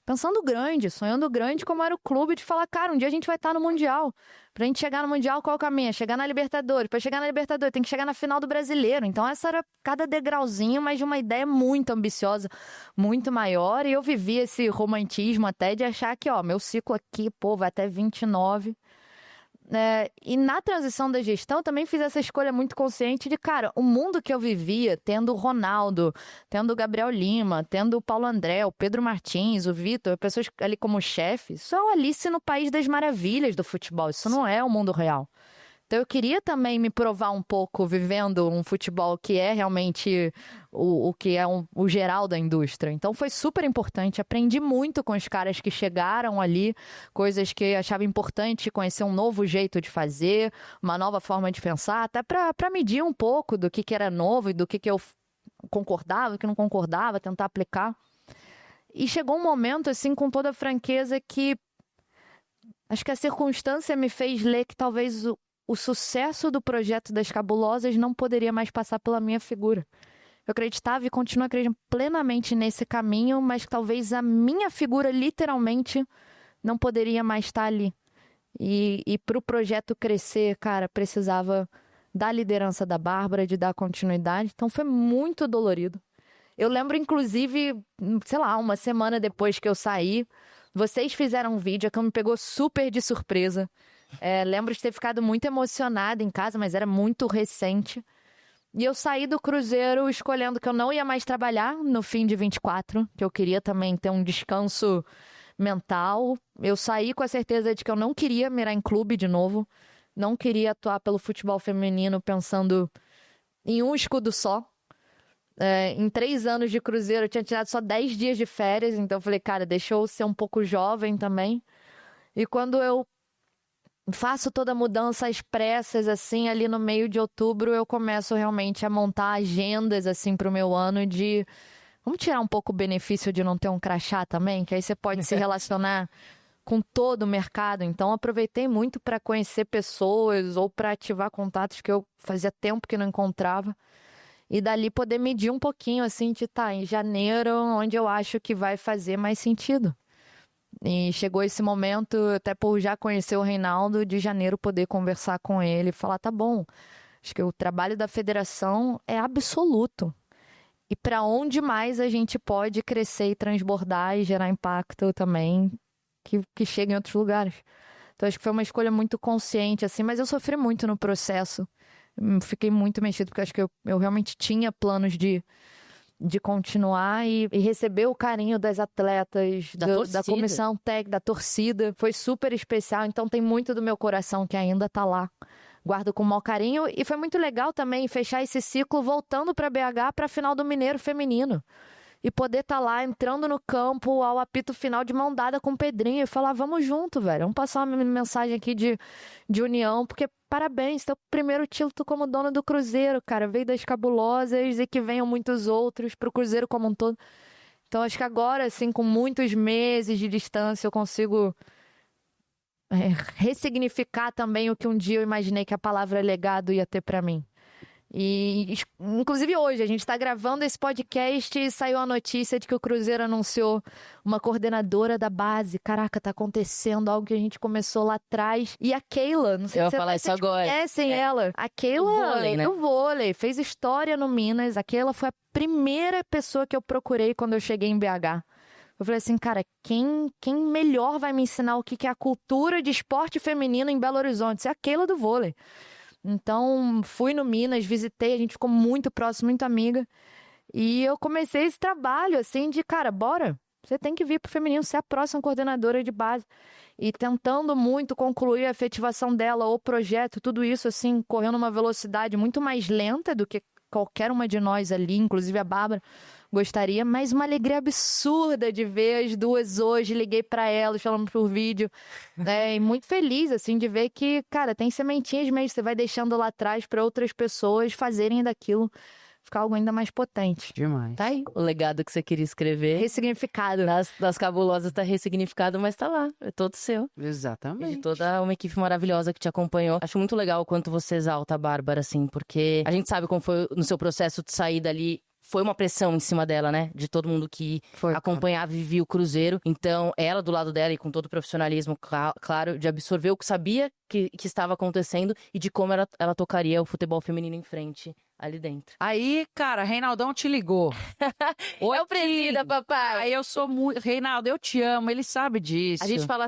pensando grande, sonhando grande, como era o clube, de falar, cara, um dia a gente vai estar no Mundial. Pra gente chegar no Mundial, qual é o caminho? Chegar na Libertadores. Pra chegar na Libertadores, tem que chegar na final do Brasileiro. Então, essa era cada degrauzinho, mas de uma ideia muito ambiciosa, muito maior. E eu vivi esse romantismo até de achar que, ó, meu ciclo aqui, pô, vai até 29. E na transição da gestão, eu também fiz essa escolha muito consciente de, cara, o mundo que eu vivia, tendo o Ronaldo, tendo o Gabriel Lima, tendo o Paulo André, o Pedro Martins, o Vitor, pessoas ali como chefe, isso é o Alice no País das Maravilhas do futebol, isso não é o mundo real. Então eu queria também me provar um pouco vivendo um futebol que é realmente o que é o geral da indústria. Então foi super importante, aprendi muito com os caras que chegaram ali, coisas que eu achava importante, conhecer um novo jeito de fazer, uma nova forma de pensar, até para medir um pouco do que era novo e do que eu concordava, do que não concordava, tentar aplicar. E chegou um momento, assim, com toda a franqueza, que acho que a circunstância me fez ler que talvez o sucesso do projeto das Cabulosas não poderia mais passar pela minha figura. Eu acreditava e continuo acreditando plenamente nesse caminho, mas talvez a minha figura literalmente não poderia mais estar ali. E para o projeto crescer, cara, precisava da liderança da Bárbara, de dar continuidade. Então foi muito dolorido. Eu lembro, inclusive, sei lá, uma semana depois que eu saí, vocês fizeram um vídeo que me pegou super de surpresa. Lembro de ter ficado muito emocionada em casa, mas era muito recente. E eu saí do Cruzeiro escolhendo que eu não ia mais trabalhar no fim de 24, que eu queria também ter um descanso mental. Eu saí com a certeza de que eu não queria mirar em clube de novo, não queria atuar pelo futebol feminino pensando em um escudo só. Em 3 anos de Cruzeiro eu tinha tirado só 10 dias de férias, então eu falei, cara, deixa eu ser um pouco jovem também. E quando eu faço toda a mudança às pressas, assim, ali no meio de outubro, eu começo realmente a montar agendas, assim, pro meu ano de... Vamos tirar um pouco o benefício de não ter um crachá também, que aí você pode se relacionar com todo o mercado. Então, aproveitei muito para conhecer pessoas ou para ativar contatos que eu fazia tempo que não encontrava. E dali poder medir um pouquinho, assim, de em janeiro, onde eu acho que vai fazer mais sentido. E chegou esse momento, até por já conhecer o Reinaldo, de janeiro poder conversar com ele e falar, tá bom, acho que o trabalho da federação é absoluto. E para onde mais a gente pode crescer e transbordar e gerar impacto também que chega em outros lugares. Então acho que foi uma escolha muito consciente, assim, mas eu sofri muito no processo Fiquei muito mexida, porque acho que eu realmente tinha planos de continuar e receber o carinho das atletas, da comissão técnica, da torcida. Foi super especial, então tem muito do meu coração que ainda tá lá. Guardo com o maior carinho. E foi muito legal também fechar esse ciclo voltando para BH para a final do Mineiro Feminino. E poder estar lá, entrando no campo ao apito final de mão dada com o Pedrinho e falar, vamos junto, velho. Vamos passar uma mensagem aqui de união, porque parabéns, teu primeiro título como dono do Cruzeiro, cara. Veio das cabulosas e que venham muitos outros pro Cruzeiro como um todo. Então acho que agora, assim, com muitos meses de distância, eu consigo ressignificar também o que um dia eu imaginei que a palavra legado ia ter pra mim. E, inclusive hoje, a gente está gravando esse podcast e saiu a notícia de que o Cruzeiro anunciou uma coordenadora da base. Caraca, tá acontecendo algo que a gente começou lá atrás. E a Keila, não sei eu se vou falar isso agora. Conhecem ela. A Keila, do vôlei, fez história no Minas. A Keila foi a primeira pessoa que eu procurei quando eu cheguei em BH. Eu falei assim, cara, quem melhor vai me ensinar o que é a cultura de esporte feminino em Belo Horizonte? Isso é a Keila do vôlei. Então, fui no Minas, visitei, a gente ficou muito próximo, muito amiga. E eu comecei esse trabalho, assim, de, cara, bora, você tem que vir pro feminino, ser a próxima coordenadora de base. E tentando muito concluir a efetivação dela, o projeto, tudo isso, assim, correndo numa velocidade muito mais lenta do que qualquer uma de nós ali, inclusive a Bárbara, gostaria, mas uma alegria absurda de ver as duas hoje. Liguei pra elas, falando por vídeo, e muito feliz, assim, de ver que, cara, tem sementinhas mesmo, você vai deixando lá atrás para outras pessoas fazerem daquilo ficar algo ainda mais potente. Demais. Tá aí o legado que você queria escrever. Ressignificado. Das cabulosas tá ressignificado, mas tá lá, é todo seu. Exatamente. E de toda uma equipe maravilhosa que te acompanhou. Acho muito legal o quanto você exalta a Bárbara, assim, porque a gente sabe como foi no seu processo de sair dali. Foi uma pressão em cima dela, né? De todo mundo que acompanhava e vivia o Cruzeiro. Então, ela do lado dela e com todo o profissionalismo, claro, de absorver o que sabia que estava acontecendo e de como ela tocaria o futebol feminino em frente ali dentro. Aí, cara, Reinaldão te ligou. Oi, é o presida, papai. Aí eu sou muito... Reinaldo, eu te amo, ele sabe disso. A gente fala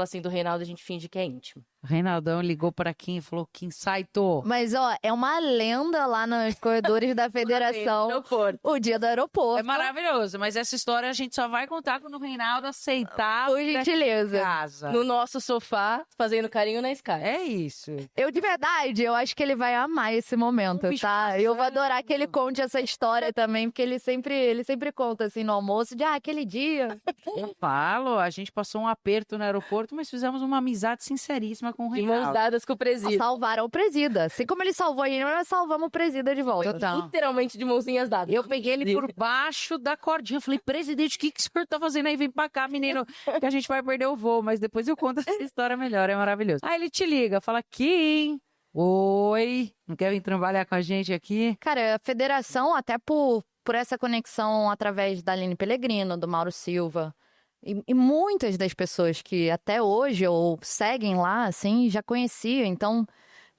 assim do Reinaldo, a gente finge que é íntimo. Reinaldão ligou pra Kim e falou, Kim, sai, tô. Mas, ó, é uma lenda lá nos corredores da federação. O dia do aeroporto. É maravilhoso, mas essa história a gente só vai contar quando o Reinaldo aceitar. Por gentileza. Casa. No nosso sofá, fazendo carinho na Sky. É isso. Eu, de verdade, eu acho que ele vai amar esse momento, tá? Eu vou adorar que ele conte essa história também, porque ele sempre conta, assim, no almoço, de, aquele dia. Eu falo, a gente passou um aperto no aeroporto, mas fizemos uma amizade sinceríssima com o Reinaldo. De mãos dadas com o presida. Salvaram o presida. Assim como ele salvou a gente, nós salvamos o presida de volta. Total. Literalmente de mãozinhas dadas. Eu peguei ele por baixo da cordinha. Falei, presidente, o que o senhor tá fazendo aí? Vem pra cá, menino, que a gente vai perder o voo. Mas depois eu conto essa história melhor, é maravilhoso. Aí ele te liga, fala, Kim, oi, não quer vir trabalhar com a gente aqui? Cara, a federação, até por essa conexão através da Aline Pellegrino, do Mauro Silva, e muitas das pessoas que até hoje ou seguem lá, assim, já conheciam, então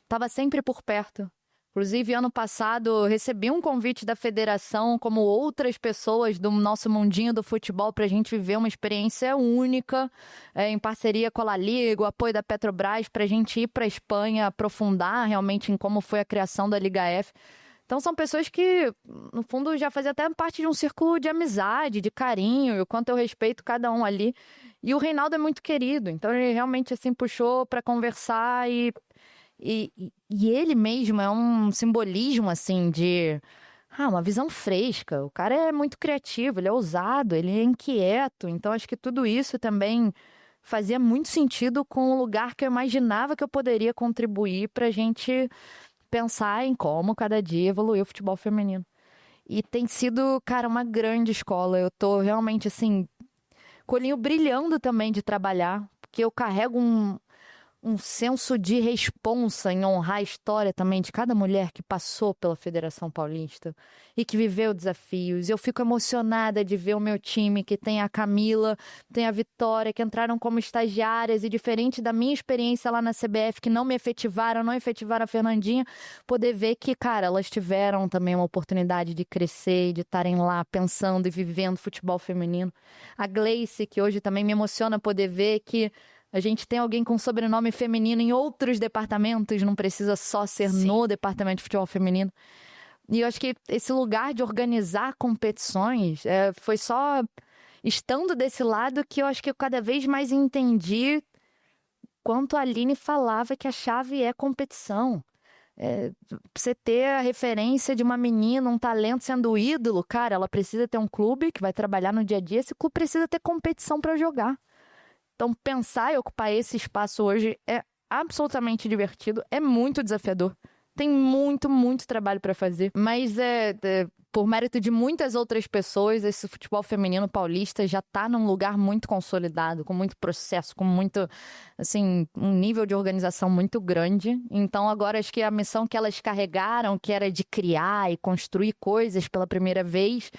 estava sempre por perto. Inclusive, ano passado, eu recebi um convite da federação, como outras pessoas do nosso mundinho do futebol, para a gente viver uma experiência única, em parceria com a La Liga, o apoio da Petrobras, para a gente ir para a Espanha, aprofundar realmente em como foi a criação da Liga F. Então, são pessoas que, no fundo, já faziam até parte de um círculo de amizade, de carinho, e o quanto eu respeito cada um ali. E o Reinaldo é muito querido, então ele realmente, assim, puxou para conversar e ele mesmo é um simbolismo, assim, de uma visão fresca. O cara é muito criativo, ele é ousado, ele é inquieto. Então, acho que tudo isso também fazia muito sentido com o lugar que eu imaginava que eu poderia contribuir para a gente pensar em como cada dia evoluir o futebol feminino. E tem sido, cara, uma grande escola. Eu tô realmente, assim, colinho brilhando também de trabalhar, porque eu carrego um senso de responsa em honrar a história também de cada mulher que passou pela Federação Paulista e que viveu desafios. Eu fico emocionada de ver o meu time, que tem a Camila, tem a Vitória, que entraram como estagiárias, e diferente da minha experiência lá na CBF, que não efetivaram a Fernandinha, poder ver que, cara, elas tiveram também uma oportunidade de crescer e de estarem lá pensando e vivendo futebol feminino. A Gleice, que hoje também me emociona poder ver que A gente tem alguém com sobrenome feminino em outros departamentos, não precisa só ser no departamento de futebol feminino. E eu acho que esse lugar de organizar competições foi só estando desse lado que eu acho que eu cada vez mais entendi quanto a Aline falava que a chave é competição. Você ter a referência de uma menina, um talento sendo ídolo, cara, ela precisa ter um clube que vai trabalhar no dia a dia, esse clube precisa ter competição para jogar. Então, pensar e ocupar esse espaço hoje é absolutamente divertido, é muito desafiador. Tem muito, muito trabalho para fazer. Mas, por mérito de muitas outras pessoas, esse futebol feminino paulista já está num lugar muito consolidado, com muito processo, com muito, assim, um nível de organização muito grande. Então, agora, acho que a missão que elas carregaram, que era de criar e construir coisas pela primeira vez,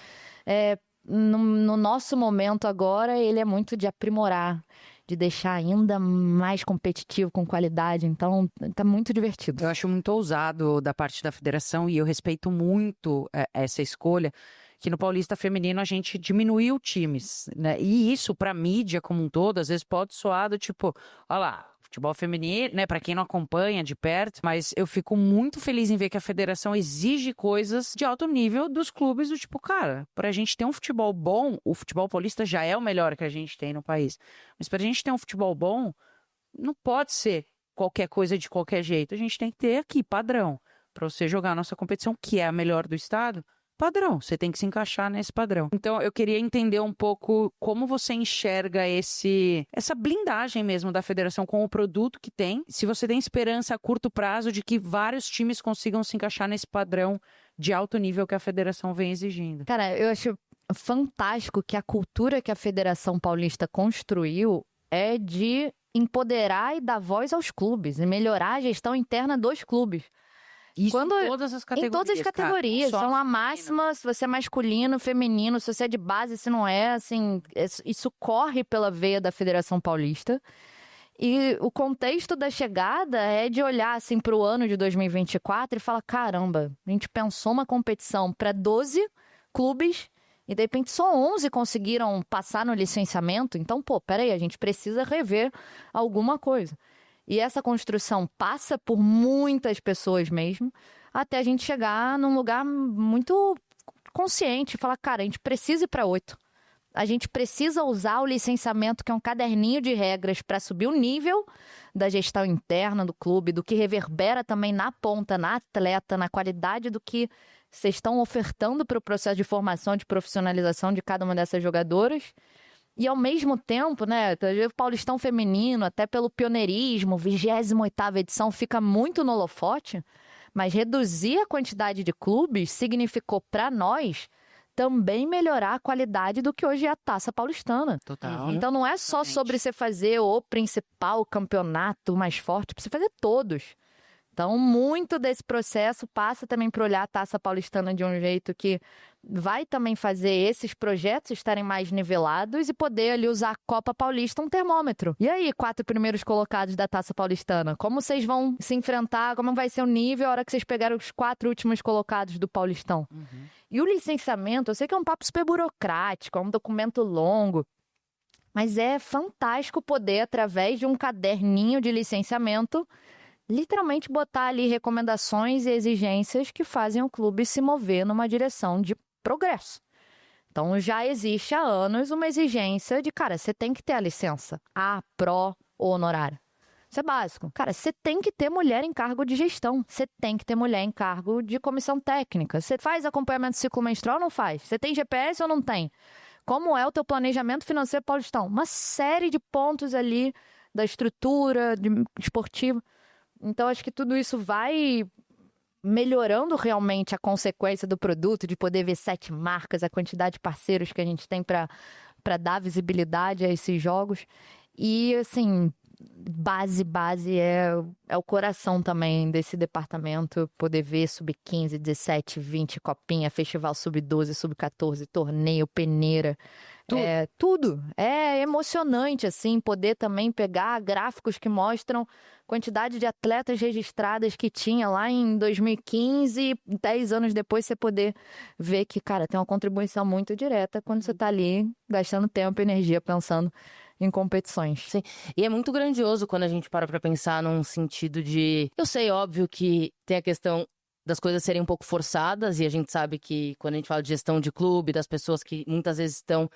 no nosso momento agora, ele é muito de aprimorar, de deixar ainda mais competitivo, com qualidade. Então, tá muito divertido. Eu acho muito ousado da parte da federação e eu respeito muito essa escolha, que no Paulista Feminino a gente diminuiu times, né? E isso, pra mídia como um todo, às vezes pode soar do tipo, olha lá, futebol feminino, né, para quem não acompanha de perto, mas eu fico muito feliz em ver que a federação exige coisas de alto nível dos clubes, do tipo, cara, pra gente ter um futebol bom, o futebol paulista já é o melhor que a gente tem no país, mas pra gente ter um futebol bom, não pode ser qualquer coisa de qualquer jeito, a gente tem que ter aqui padrão, pra você jogar a nossa competição, que é a melhor do estado, padrão, você tem que se encaixar nesse padrão. Então, eu queria entender um pouco como você enxerga essa blindagem mesmo da federação com o produto que tem, se você tem esperança a curto prazo de que vários times consigam se encaixar nesse padrão de alto nível que a federação vem exigindo. Cara, eu acho fantástico que a cultura que a Federação Paulista construiu é de empoderar e dar voz aos clubes e melhorar a gestão interna dos clubes. Isso em todas as categorias. Em todas as categorias. Cara, são a máxima, se você é masculino, feminino, se você é de base, se não é, assim, isso corre pela veia da Federação Paulista. E o contexto da chegada é de olhar, assim, para o ano de 2024 e falar, caramba, a gente pensou uma competição para 12 clubes e, de repente, só 11 conseguiram passar no licenciamento. Então, peraí, a gente precisa rever alguma coisa. E essa construção passa por muitas pessoas mesmo, até a gente chegar num lugar muito consciente, falar, cara, a gente precisa ir para 8. A gente precisa usar o licenciamento, que é um caderninho de regras, para subir o nível da gestão interna do clube, do que reverbera também na ponta, na atleta, na qualidade do que vocês estão ofertando para o processo de formação, de profissionalização de cada uma dessas jogadoras. E, ao mesmo tempo, né, o Paulistão Feminino, até pelo pioneirismo, 28ª edição, fica muito no holofote, mas reduzir a quantidade de clubes significou, para nós, também melhorar a qualidade do que hoje é a Taça Paulistana. Total. Então, não é só sobre você fazer o principal campeonato mais forte, você fazer todos. Então, muito desse processo passa também por olhar a Taça Paulistana de um jeito que vai também fazer esses projetos estarem mais nivelados e poder ali usar a Copa Paulista um termômetro. E aí, 4 primeiros colocados da Taça Paulistana? Como vocês vão se enfrentar? Como vai ser o nível a hora que vocês pegaram os 4 últimos colocados do Paulistão? Uhum. E o licenciamento, eu sei que é um papo super burocrático, é um documento longo, mas é fantástico poder, através de um caderninho de licenciamento, literalmente botar ali recomendações e exigências que fazem o clube se mover numa direção de progresso. Então, já existe há anos uma exigência de, cara, você tem que ter a licença A, Pro ou honorária. Isso é básico. Cara, você tem que ter mulher em cargo de gestão. Você tem que ter mulher em cargo de comissão técnica. Você faz acompanhamento do ciclo menstrual ou não faz? Você tem GPS ou não tem? Como é o teu planejamento financeiro paulistão? Uma série de pontos ali da estrutura esportiva. Então, acho que tudo isso vai melhorando realmente a consequência do produto, de poder ver 7 marcas, a quantidade de parceiros que a gente tem para dar visibilidade a esses jogos. E, assim, base é o coração também desse departamento, poder ver sub-15, 17, 20, copinha, festival sub-12, sub-14, torneio, peneira. Tudo. É emocionante, assim, poder também pegar gráficos que mostram quantidade de atletas registradas que tinha lá em 2015, 10 anos depois você poder ver que, cara, tem uma contribuição muito direta quando você tá ali gastando tempo e energia pensando em competições. Sim. E é muito grandioso quando a gente para pra pensar num sentido de... Eu sei, óbvio, que tem a questão das coisas serem um pouco forçadas, e a gente sabe que quando a gente fala de gestão de clube, das pessoas que muitas vezes estão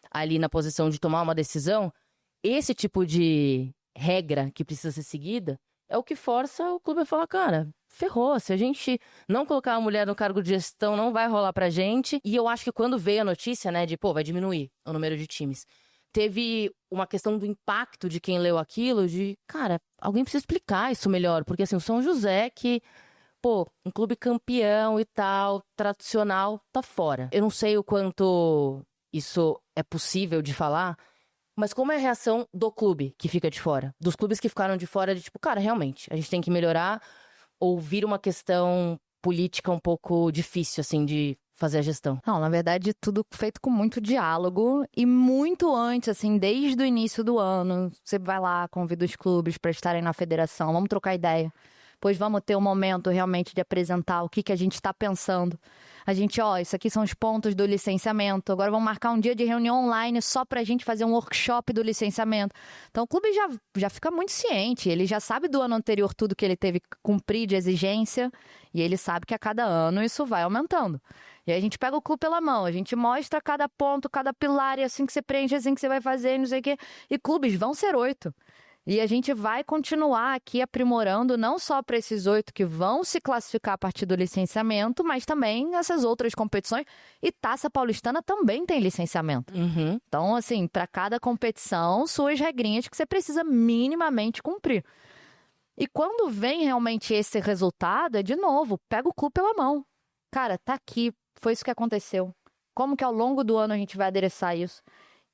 ali na posição de tomar uma decisão, esse tipo de regra que precisa ser seguida é o que força o clube a falar, cara, ferrou, se a gente não colocar a mulher no cargo de gestão, não vai rolar pra gente. E eu acho que quando veio a notícia, né, de, vai diminuir o número de times, teve uma questão do impacto de quem leu aquilo, de, cara, alguém precisa explicar isso melhor, porque assim, o São José que, um clube campeão e tal, tradicional, tá fora. Eu não sei o quanto isso é possível de falar, mas como é a reação do clube que fica de fora? Dos clubes que ficaram de fora de tipo, cara, realmente, a gente tem que melhorar, ou vira uma questão política um pouco difícil, assim, de fazer a gestão? Não, na verdade, tudo feito com muito diálogo e muito antes, assim, desde o início do ano. Você vai lá, convida os clubes para estarem na federação, vamos trocar ideia. Pois vamos ter um momento realmente de apresentar o que a gente está pensando. A gente, isso aqui são os pontos do licenciamento. Agora vamos marcar um dia de reunião online só para a gente fazer um workshop do licenciamento. Então o clube já fica muito ciente. Ele já sabe do ano anterior tudo que ele teve que cumprir de exigência. E ele sabe que a cada ano isso vai aumentando. E aí a gente pega o clube pela mão. A gente mostra cada ponto, cada pilar. E assim que você preenche, assim que você vai fazer, não sei o quê. E clubes vão ser 8. E a gente vai continuar aqui aprimorando não só para esses 8 que vão se classificar a partir do licenciamento, mas também essas outras competições. E Taça Paulistana também tem licenciamento. Uhum. Então, assim, para cada competição, suas regrinhas que você precisa minimamente cumprir. E quando vem realmente esse resultado, é de novo, pega o clube pela mão. Cara, tá aqui, foi isso que aconteceu. Como que ao longo do ano a gente vai adereçar isso?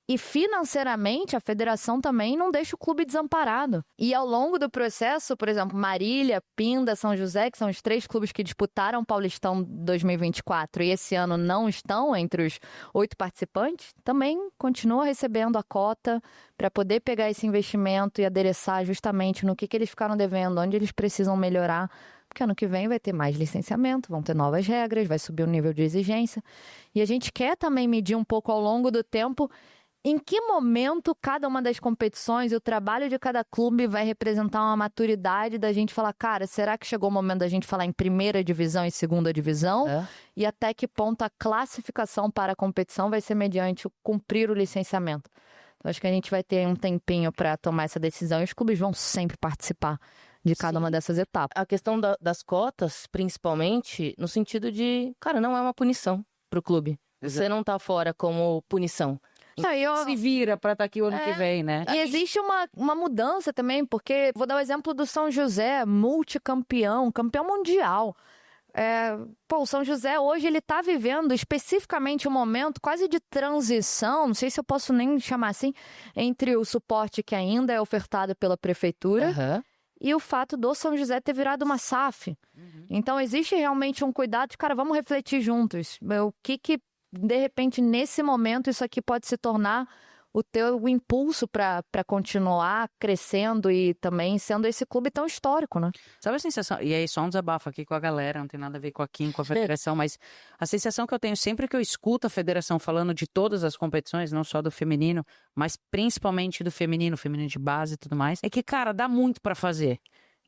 E financeiramente, a federação também não deixa o clube desamparado. E ao longo do processo, por exemplo, Marília, Pinda, São José, que são os 3 clubes que disputaram o Paulistão 2024 e esse ano não estão entre os 8 participantes, também continuam recebendo a cota para poder pegar esse investimento e adereçar justamente no que eles ficaram devendo, onde eles precisam melhorar. Porque ano que vem vai ter mais licenciamento, vão ter novas regras, vai subir o nível de exigência. E a gente quer também medir um pouco ao longo do tempo em que momento cada uma das competições e o trabalho de cada clube vai representar uma maturidade da gente falar, cara, será que chegou o momento da gente falar em primeira divisão e segunda divisão? E até que ponto a classificação para a competição vai ser mediante o cumprir o licenciamento? Então, acho que a gente vai ter um tempinho para tomar essa decisão e os clubes vão sempre participar de cada uma dessas etapas. A questão das cotas, principalmente, no sentido de, cara, não é uma punição pro clube. Você não tá fora como punição. Se vira pra estar aqui o ano que vem, né? E existe uma mudança também, porque vou dar o exemplo do São José, multicampeão, campeão mundial. O São José hoje ele tá vivendo especificamente um momento quase de transição, não sei se eu posso nem chamar assim, entre o suporte que ainda é ofertado pela prefeitura e o fato do São José ter virado uma SAF. Então existe realmente um cuidado de, cara, vamos refletir juntos. O que de repente, nesse momento, isso aqui pode se tornar o teu impulso para continuar crescendo e também sendo esse clube tão histórico, né? Sabe a sensação? E aí, só um desabafo aqui com a galera, não tem nada a ver com a Kim, com a federação, mas a sensação que eu tenho sempre que eu escuto a federação falando de todas as competições, não só do feminino, mas principalmente do feminino de base e tudo mais, é que, cara, dá muito para fazer.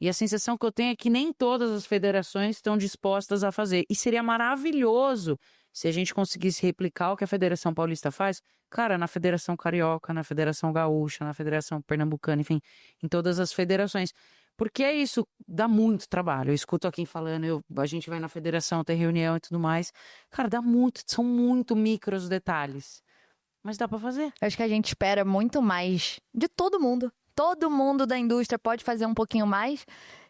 E a sensação que eu tenho é que nem todas as federações estão dispostas a fazer. E seria maravilhoso se a gente conseguisse replicar o que a Federação Paulista faz, cara, na Federação Carioca, na Federação Gaúcha, na Federação Pernambucana, enfim, em todas as federações. Porque é isso, dá muito trabalho. Eu escuto aqui falando, a gente vai na federação, tem reunião e tudo mais. Cara, dá muito, são muito micros detalhes. Mas dá pra fazer. Eu acho que a gente espera muito mais de todo mundo. Todo mundo da indústria pode fazer um pouquinho mais.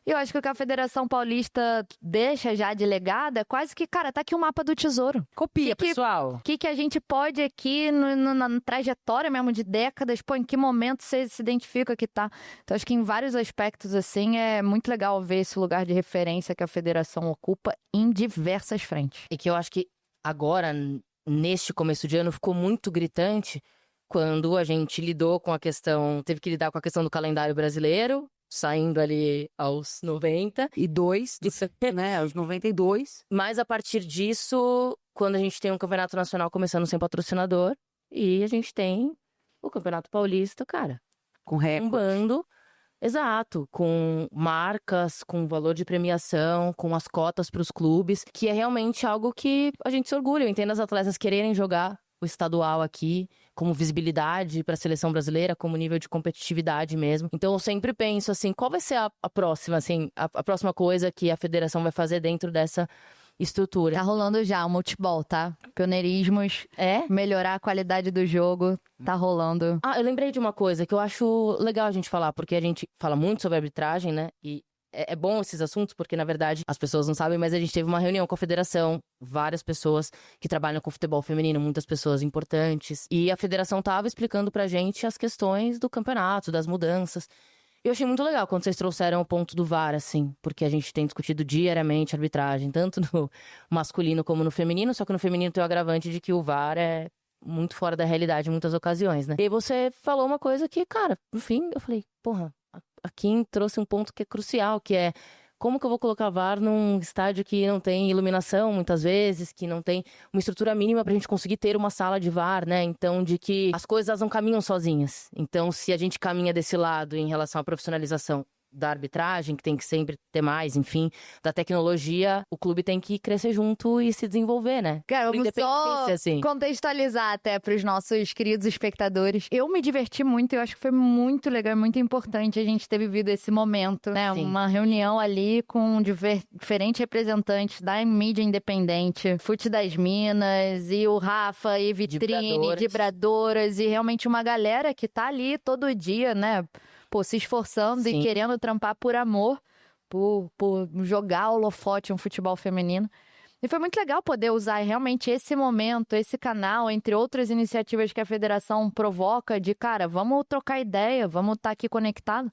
E eu acho que o que a Federação Paulista deixa já de legado é quase que, cara, tá aqui o mapa do tesouro. Copia, pessoal. O que a gente pode aqui, na trajetória mesmo de décadas, em que momento você se identifica que tá. Então, acho que em vários aspectos, assim, é muito legal ver esse lugar de referência que a Federação ocupa em diversas frentes. E que eu acho que agora, neste começo de ano, ficou muito gritante quando a gente teve que lidar com a questão do calendário brasileiro, saindo ali aos 90. E 2, né? Aos 92. Mas a partir disso, quando a gente tem um campeonato nacional começando sem patrocinador, e a gente tem O Campeonato Paulista, cara, Com recorde. bombando. Exato, com marcas, com valor de premiação, com as cotas para os clubes, que é realmente algo que a gente se orgulha. Eu entendo as atletas quererem jogar o estadual aqui, como visibilidade para a seleção brasileira, como nível de competitividade mesmo. Então eu sempre penso assim, qual vai ser a próxima, assim, a próxima coisa que a federação vai fazer dentro dessa estrutura? Tá rolando já o multibol, tá? Pioneirismos, melhorar a qualidade do jogo, tá rolando. Ah, eu lembrei de uma coisa que eu acho legal a gente falar, porque a gente fala muito sobre arbitragem, né? E é bom esses assuntos, porque, na verdade, as pessoas não sabem, mas a gente teve uma reunião com a federação, várias pessoas que trabalham com futebol feminino, muitas pessoas importantes. E a federação tava explicando pra gente as questões do campeonato, das mudanças. Eu achei muito legal quando vocês trouxeram o ponto do VAR, assim, porque a gente tem discutido diariamente arbitragem, tanto no masculino como no feminino, só que no feminino tem o agravante de que o VAR é muito fora da realidade em muitas ocasiões, né? E aí você falou uma coisa que, cara, no fim, eu falei, porra, a Kim trouxe um ponto que é crucial, que é como que eu vou colocar VAR num estádio que não tem iluminação, muitas vezes, que não tem uma estrutura mínima pra gente conseguir ter uma sala de VAR, né? Então, de que as coisas não caminham sozinhas. Então, se a gente caminha desse lado em relação à profissionalização da arbitragem, que tem que sempre ter mais, enfim, da tecnologia, o clube tem que crescer junto e se desenvolver, né? Cara, Por vamos só independência, assim. contextualizar até para os nossos queridos espectadores. Eu me diverti muito, eu acho que foi muito legal, muito importante a gente ter vivido esse momento, né? Sim. Uma reunião ali com diferentes representantes da mídia independente, Fute das Minas, e o Rafa, e Vitrine, Vibradoras, e realmente uma galera que tá ali todo dia, né? Pô, se esforçando Sim. e querendo trampar por amor, por jogar o holofote um futebol feminino. E foi muito legal poder usar realmente esse momento, esse canal, entre outras iniciativas que a federação provoca, de, cara, vamos trocar ideia, vamos estar aqui conectado,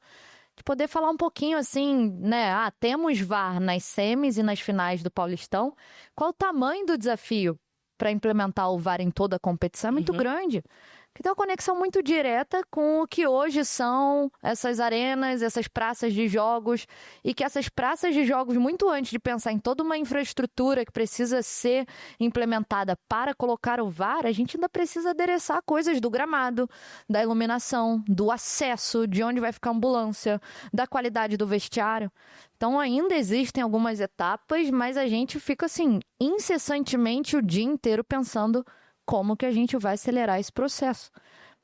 de poder falar um pouquinho assim, né? Ah, temos VAR nas semis e nas finais do Paulistão. Qual o tamanho do desafio para implementar o VAR em toda a competição? É muito grande. Que tem uma conexão muito direta com o que hoje são essas arenas, essas praças de jogos, e que essas praças de jogos, muito antes de pensar em toda uma infraestrutura que precisa ser implementada para colocar o VAR, a gente ainda precisa adereçar coisas do gramado, da iluminação, do acesso, de onde vai ficar a ambulância, da qualidade do vestiário. Então ainda existem algumas etapas, mas a gente fica assim, incessantemente o dia inteiro pensando como que a gente vai acelerar esse processo.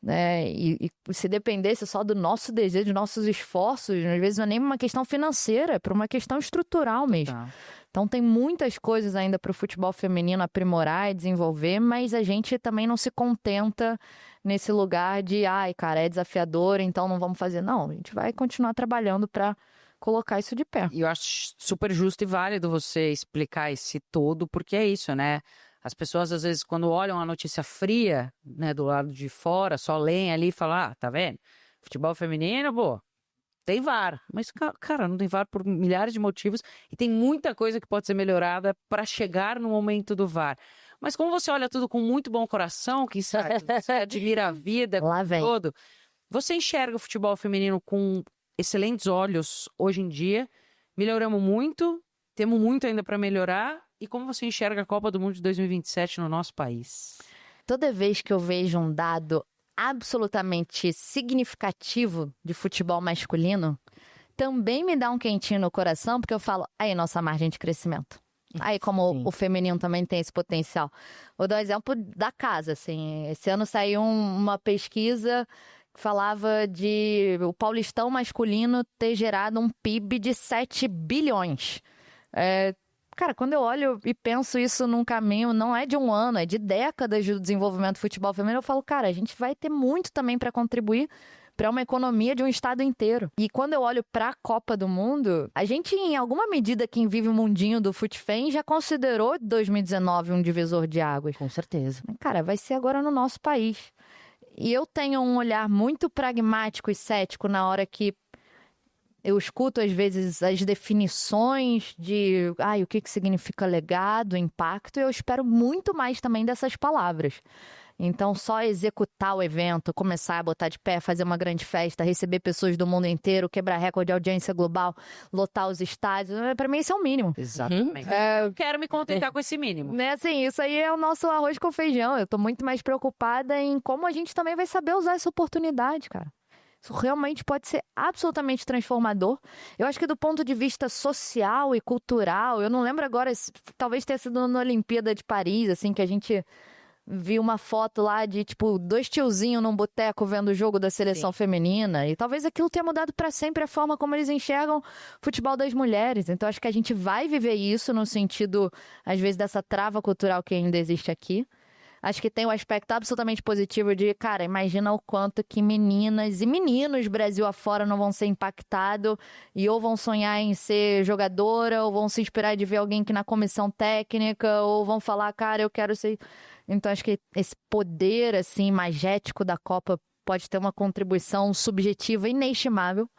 E se dependesse só do nosso desejo, dos nossos esforços, às vezes não é nem uma questão financeira, é para uma questão estrutural mesmo. Tá. Então tem muitas coisas ainda para o futebol feminino aprimorar e desenvolver, mas a gente também não se contenta nesse lugar de, ai, cara, é desafiador, então não vamos fazer. Não, a gente vai continuar trabalhando para colocar isso de pé. E eu acho super justo e válido você explicar esse todo, porque é isso, né? As pessoas, às vezes, quando olham a notícia fria, né, do lado de fora, só leem ali e falam, ah, tá vendo? Futebol feminino, pô, tem VAR. Mas, cara, não tem VAR por milhares de motivos e tem muita coisa que pode ser melhorada para chegar no momento do VAR. Mas como você olha tudo com muito bom coração, que sabe, você admira a vida Lá vem. todo, você enxerga o futebol feminino com excelentes olhos hoje em dia. Melhoramos muito, temos muito ainda para melhorar. E como você enxerga a Copa do Mundo de 2027 no nosso país? Toda vez que eu vejo um dado absolutamente significativo de futebol masculino, também me dá um quentinho no coração, porque eu falo, aí, nossa margem de crescimento. Aí, como o feminino também tem esse potencial. Vou dar um exemplo da casa, assim. Esse ano saiu uma pesquisa que falava de o Paulistão masculino ter gerado um PIB de 7 bilhões. Cara, quando eu olho e penso isso num caminho, não é de um ano, é de décadas de desenvolvimento do futebol feminino, eu falo, cara, a gente vai ter muito também para contribuir para uma economia de um estado inteiro. E quando eu olho para a Copa do Mundo, a gente, em alguma medida, quem vive o mundinho do futefem, já considerou 2019 um divisor de águas. Com certeza. Cara, vai ser agora no nosso país. E eu tenho um olhar muito pragmático e cético na hora que eu escuto, às vezes, as definições de o que significa legado, impacto, e eu espero muito mais também dessas palavras. Então, só executar o evento, começar a botar de pé, fazer uma grande festa, receber pessoas do mundo inteiro, quebrar recorde de audiência global, lotar os estádios, pra mim isso é o mínimo. Exatamente. Eu quero me contentar com esse mínimo. Né, assim, isso aí é o nosso arroz com feijão. Eu tô muito mais preocupada em como a gente também vai saber usar essa oportunidade, cara. Isso realmente pode ser absolutamente transformador. Eu acho que do ponto de vista social e cultural, eu não lembro agora, talvez tenha sido na Olimpíada de Paris, assim, que a gente viu uma foto lá de, tipo, 2 tiozinhos num boteco vendo o jogo da seleção feminina. E talvez aquilo tenha mudado para sempre a forma como eles enxergam o futebol das mulheres. Então, acho que a gente vai viver isso no sentido, às vezes, dessa trava cultural que ainda existe aqui. Acho que tem um aspecto absolutamente positivo de, cara, imagina o quanto que meninas e meninos Brasil afora não vão ser impactados e ou vão sonhar em ser jogadora, ou vão se inspirar de ver alguém que na comissão técnica, ou vão falar, cara, eu quero ser... Então, acho que esse poder, assim, magético da Copa pode ter uma contribuição subjetiva inestimável.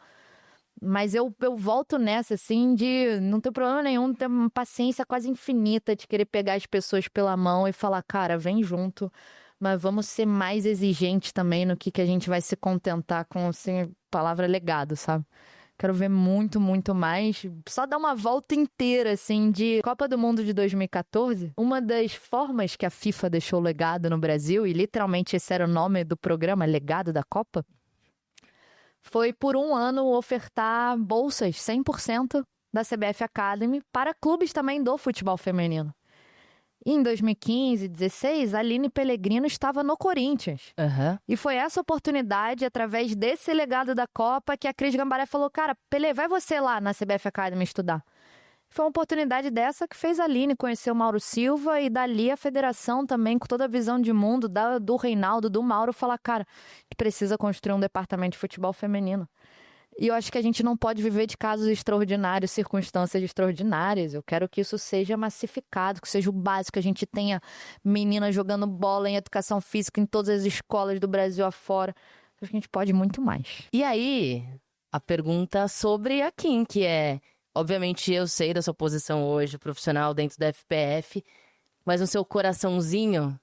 Mas eu volto nessa, assim, de não ter problema nenhum, ter uma paciência quase infinita de querer pegar as pessoas pela mão e falar, cara, vem junto, mas vamos ser mais exigentes também no que a gente vai se contentar com, assim, palavra legado, sabe? Quero ver muito, muito mais. Só dar uma volta inteira, assim, de Copa do Mundo de 2014. Uma das formas que a FIFA deixou legado no Brasil, e literalmente esse era o nome do programa, Legado da Copa, foi por um ano ofertar bolsas 100% da CBF Academy para clubes também do futebol feminino. E em 2015, 2016, a Aline Pellegrino estava no Corinthians. E foi essa oportunidade, através desse legado da Copa, que a Cris Gambaré falou, cara, Pelé, vai você lá na CBF Academy estudar. Foi uma oportunidade dessa que fez a Aline conhecer o Mauro Silva e dali a federação também, com toda a visão de mundo do Reinaldo, do Mauro, falar, cara, a gente precisa construir um departamento de futebol feminino. E eu acho que a gente não pode viver de casos extraordinários, circunstâncias extraordinárias. Eu quero que isso seja massificado, que seja o básico, que a gente tenha meninas jogando bola em educação física em todas as escolas do Brasil afora. Acho que a gente pode muito mais. E aí, a pergunta sobre a Kim, que é... Obviamente, eu sei da sua posição hoje, profissional dentro da FPF, mas no seu coraçãozinho,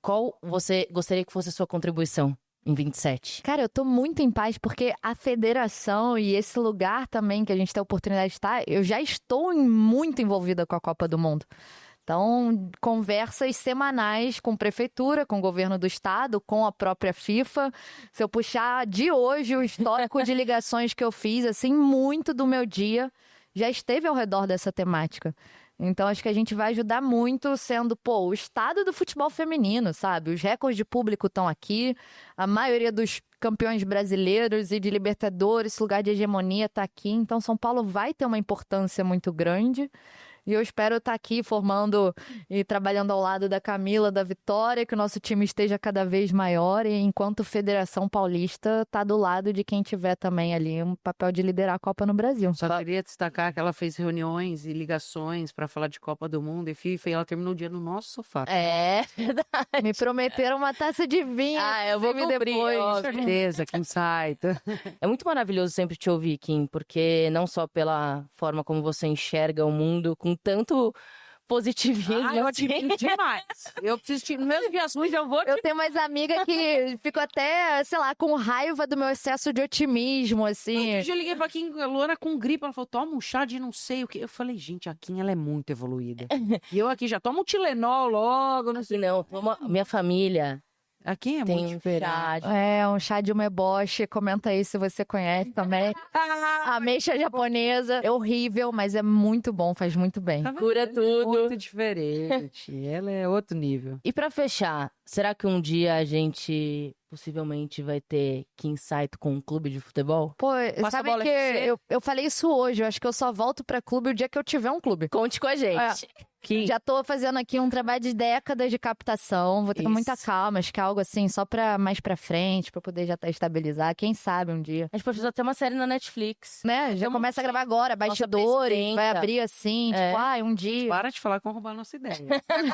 qual você gostaria que fosse a sua contribuição em 27? Cara, eu tô muito em paz, porque a federação e esse lugar também que a gente tem a oportunidade de estar, eu já estou muito envolvida com a Copa do Mundo. Então, conversas semanais com prefeitura, com o governo do estado, com a própria FIFA. Se eu puxar de hoje o histórico de ligações que eu fiz, assim, muito do meu dia já esteve ao redor dessa temática. Então, acho que a gente vai ajudar muito sendo, o estado do futebol feminino, sabe? Os recordes de público estão aqui, a maioria dos campeões brasileiros e de Libertadores, esse lugar de hegemonia está aqui. Então, São Paulo vai ter uma importância muito grande. E eu espero estar aqui formando e trabalhando ao lado da Camila, da Vitória, que o nosso time esteja cada vez maior. E enquanto Federação Paulista está do lado de quem tiver também ali um papel de liderar a Copa no Brasil. Só queria destacar que ela fez reuniões e ligações para falar de Copa do Mundo e FIFA, e ela terminou o dia no nosso sofá. É verdade. Me prometeram uma taça de vinho. Eu vou cobrir depois. ó. Com certeza, Kim Saito. É muito maravilhoso sempre te ouvir, Kim, porque não só pela forma como você enxerga o mundo, com tanto positivismo. Eu admiro demais. Eu preciso, nos meus dias ruins, Eu tenho umas amigas que ficam até, sei lá, com raiva do meu excesso de otimismo, assim. Outro dia eu liguei pra Kim, a Luana com gripe, ela falou, toma um chá de não sei o que. Eu falei, gente, a Kim, ela é muito evoluída. E eu aqui já tomo um Tilenol logo, não sei. Não, minha família A Kim é tem muito um diferente. chá. Um chá de umeboshi, comenta aí se você conhece também. A ameixa japonesa, é horrível, mas é muito bom, faz muito bem. Tá vendo? Cura Ela é tudo. muito diferente. Ela é outro nível. E pra fechar, será que um dia a gente possivelmente vai ter Kim Saito com um clube de futebol? Pô, Passa sabe a bola que FC? eu falei isso hoje, eu acho que eu só volto pra clube o dia que eu tiver um clube. Conte com a gente. Kim, Já tô fazendo aqui um trabalho de décadas de captação, vou ter Isso. muita calma, acho que é algo assim, só pra mais pra frente, pra poder já estabilizar, quem sabe um dia. A gente pode fazer até uma série na Netflix. Né, já Vamos- começa a gravar agora, Nossa bastidores, presidenta. vai abrir assim, É. tipo, um dia. para de falar com roubar a nossa ideia.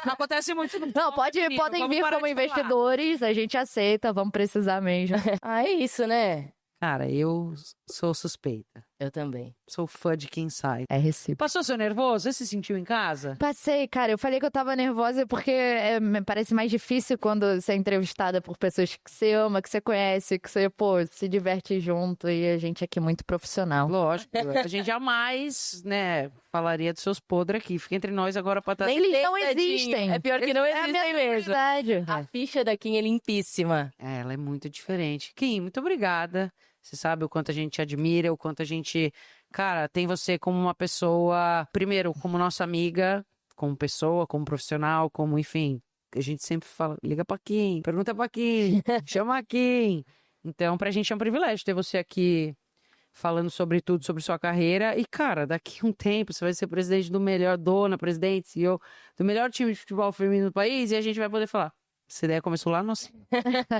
Acontece muito. Não, podem vir como investidores, a gente aceita, vamos precisar mesmo. É isso, né? Cara, eu Sou suspeita. Eu também. Sou fã de quem sai. É recíproco. Passou seu nervoso? Você se sentiu em casa? Passei, cara. Eu falei que eu tava nervosa porque me parece mais difícil quando você é entrevistada por pessoas que você ama, que você conhece, que você, pô, se diverte junto. E a gente aqui é muito profissional. Lógico. A gente jamais, né, falaria dos seus podres aqui. Fica entre nós agora pra estar... Eles não tadinho. existem. É pior que não É a existem minha mesmo. verdade. A ficha da Kim é limpíssima. Ela é muito diferente. Kim, muito obrigada. Você sabe o quanto a gente te admira, o quanto a gente... Cara, tem você como uma pessoa... Primeiro, como nossa amiga, como pessoa, como profissional, como, enfim... A gente sempre fala, liga pra Kim, pergunta pra Kim, chama a Kim. Então, pra gente é um privilégio ter você aqui falando sobre tudo, sobre sua carreira. E, cara, daqui a um tempo você vai ser presidente do melhor, dona, presidente, CEO, do melhor time de futebol feminino do país, e a gente vai poder falar. Essa ideia começou lá no...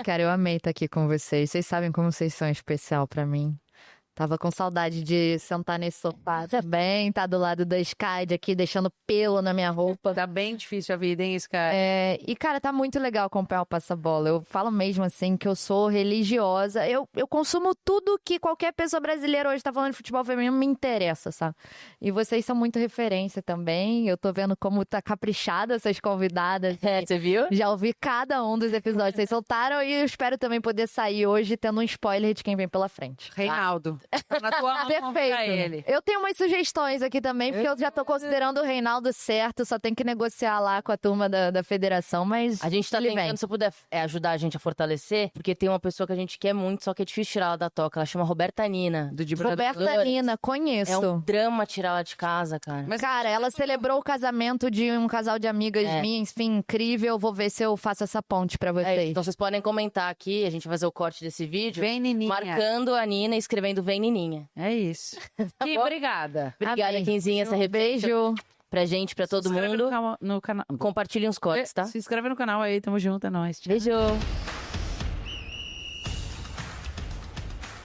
Cara, eu amei estar aqui com vocês. Vocês sabem como vocês são especial pra mim. Tava com saudade de sentar nesse sofá também, tá do lado da Sky aqui, deixando pelo na minha roupa. Tá bem difícil a vida, hein, Sky? E, cara, tá muito legal acompanhar o Passa-Bola. Eu falo mesmo, assim, que eu sou religiosa. Eu consumo tudo que qualquer pessoa brasileira hoje tá falando de futebol feminino, me interessa, sabe? E vocês são muito referência também. Eu tô vendo como tá caprichada essas convidadas. Você viu? Já ouvi cada um dos episódios que vocês soltaram e eu espero também poder sair hoje tendo um spoiler de quem vem pela frente. Reinaldo. Tá na tua mão pra Perfeito. ele. Eu tenho umas sugestões aqui também, porque eu já tô considerando o Reinaldo certo, só tem que negociar lá com a turma da federação, mas A gente tá ele tentando, vem. se eu puder ajudar a gente a fortalecer, porque tem uma pessoa que a gente quer muito, só que é difícil tirar ela da toca. Ela chama Roberta Nina. Do de Roberta Nina, conheço. É um drama tirar ela de casa, cara. Mas- Cara, ela celebrou o casamento de um casal de amigas É. minhas, enfim, incrível. Vou ver se eu faço essa ponte pra vocês. Então vocês podem comentar aqui, a gente vai fazer o corte desse vídeo, Vem, Nininha. marcando a Nina e escrevendo Vem Nininha. É isso. Kim, bom? obrigada. Obrigada, Amém. Quinzinha, essa repetição Beijo. pra gente, pra todo Se inscreve mundo. no canal. Compartilhem os cortes, tá? Se inscreve no canal aí, tamo junto, é nóis. Tchau. Beijo!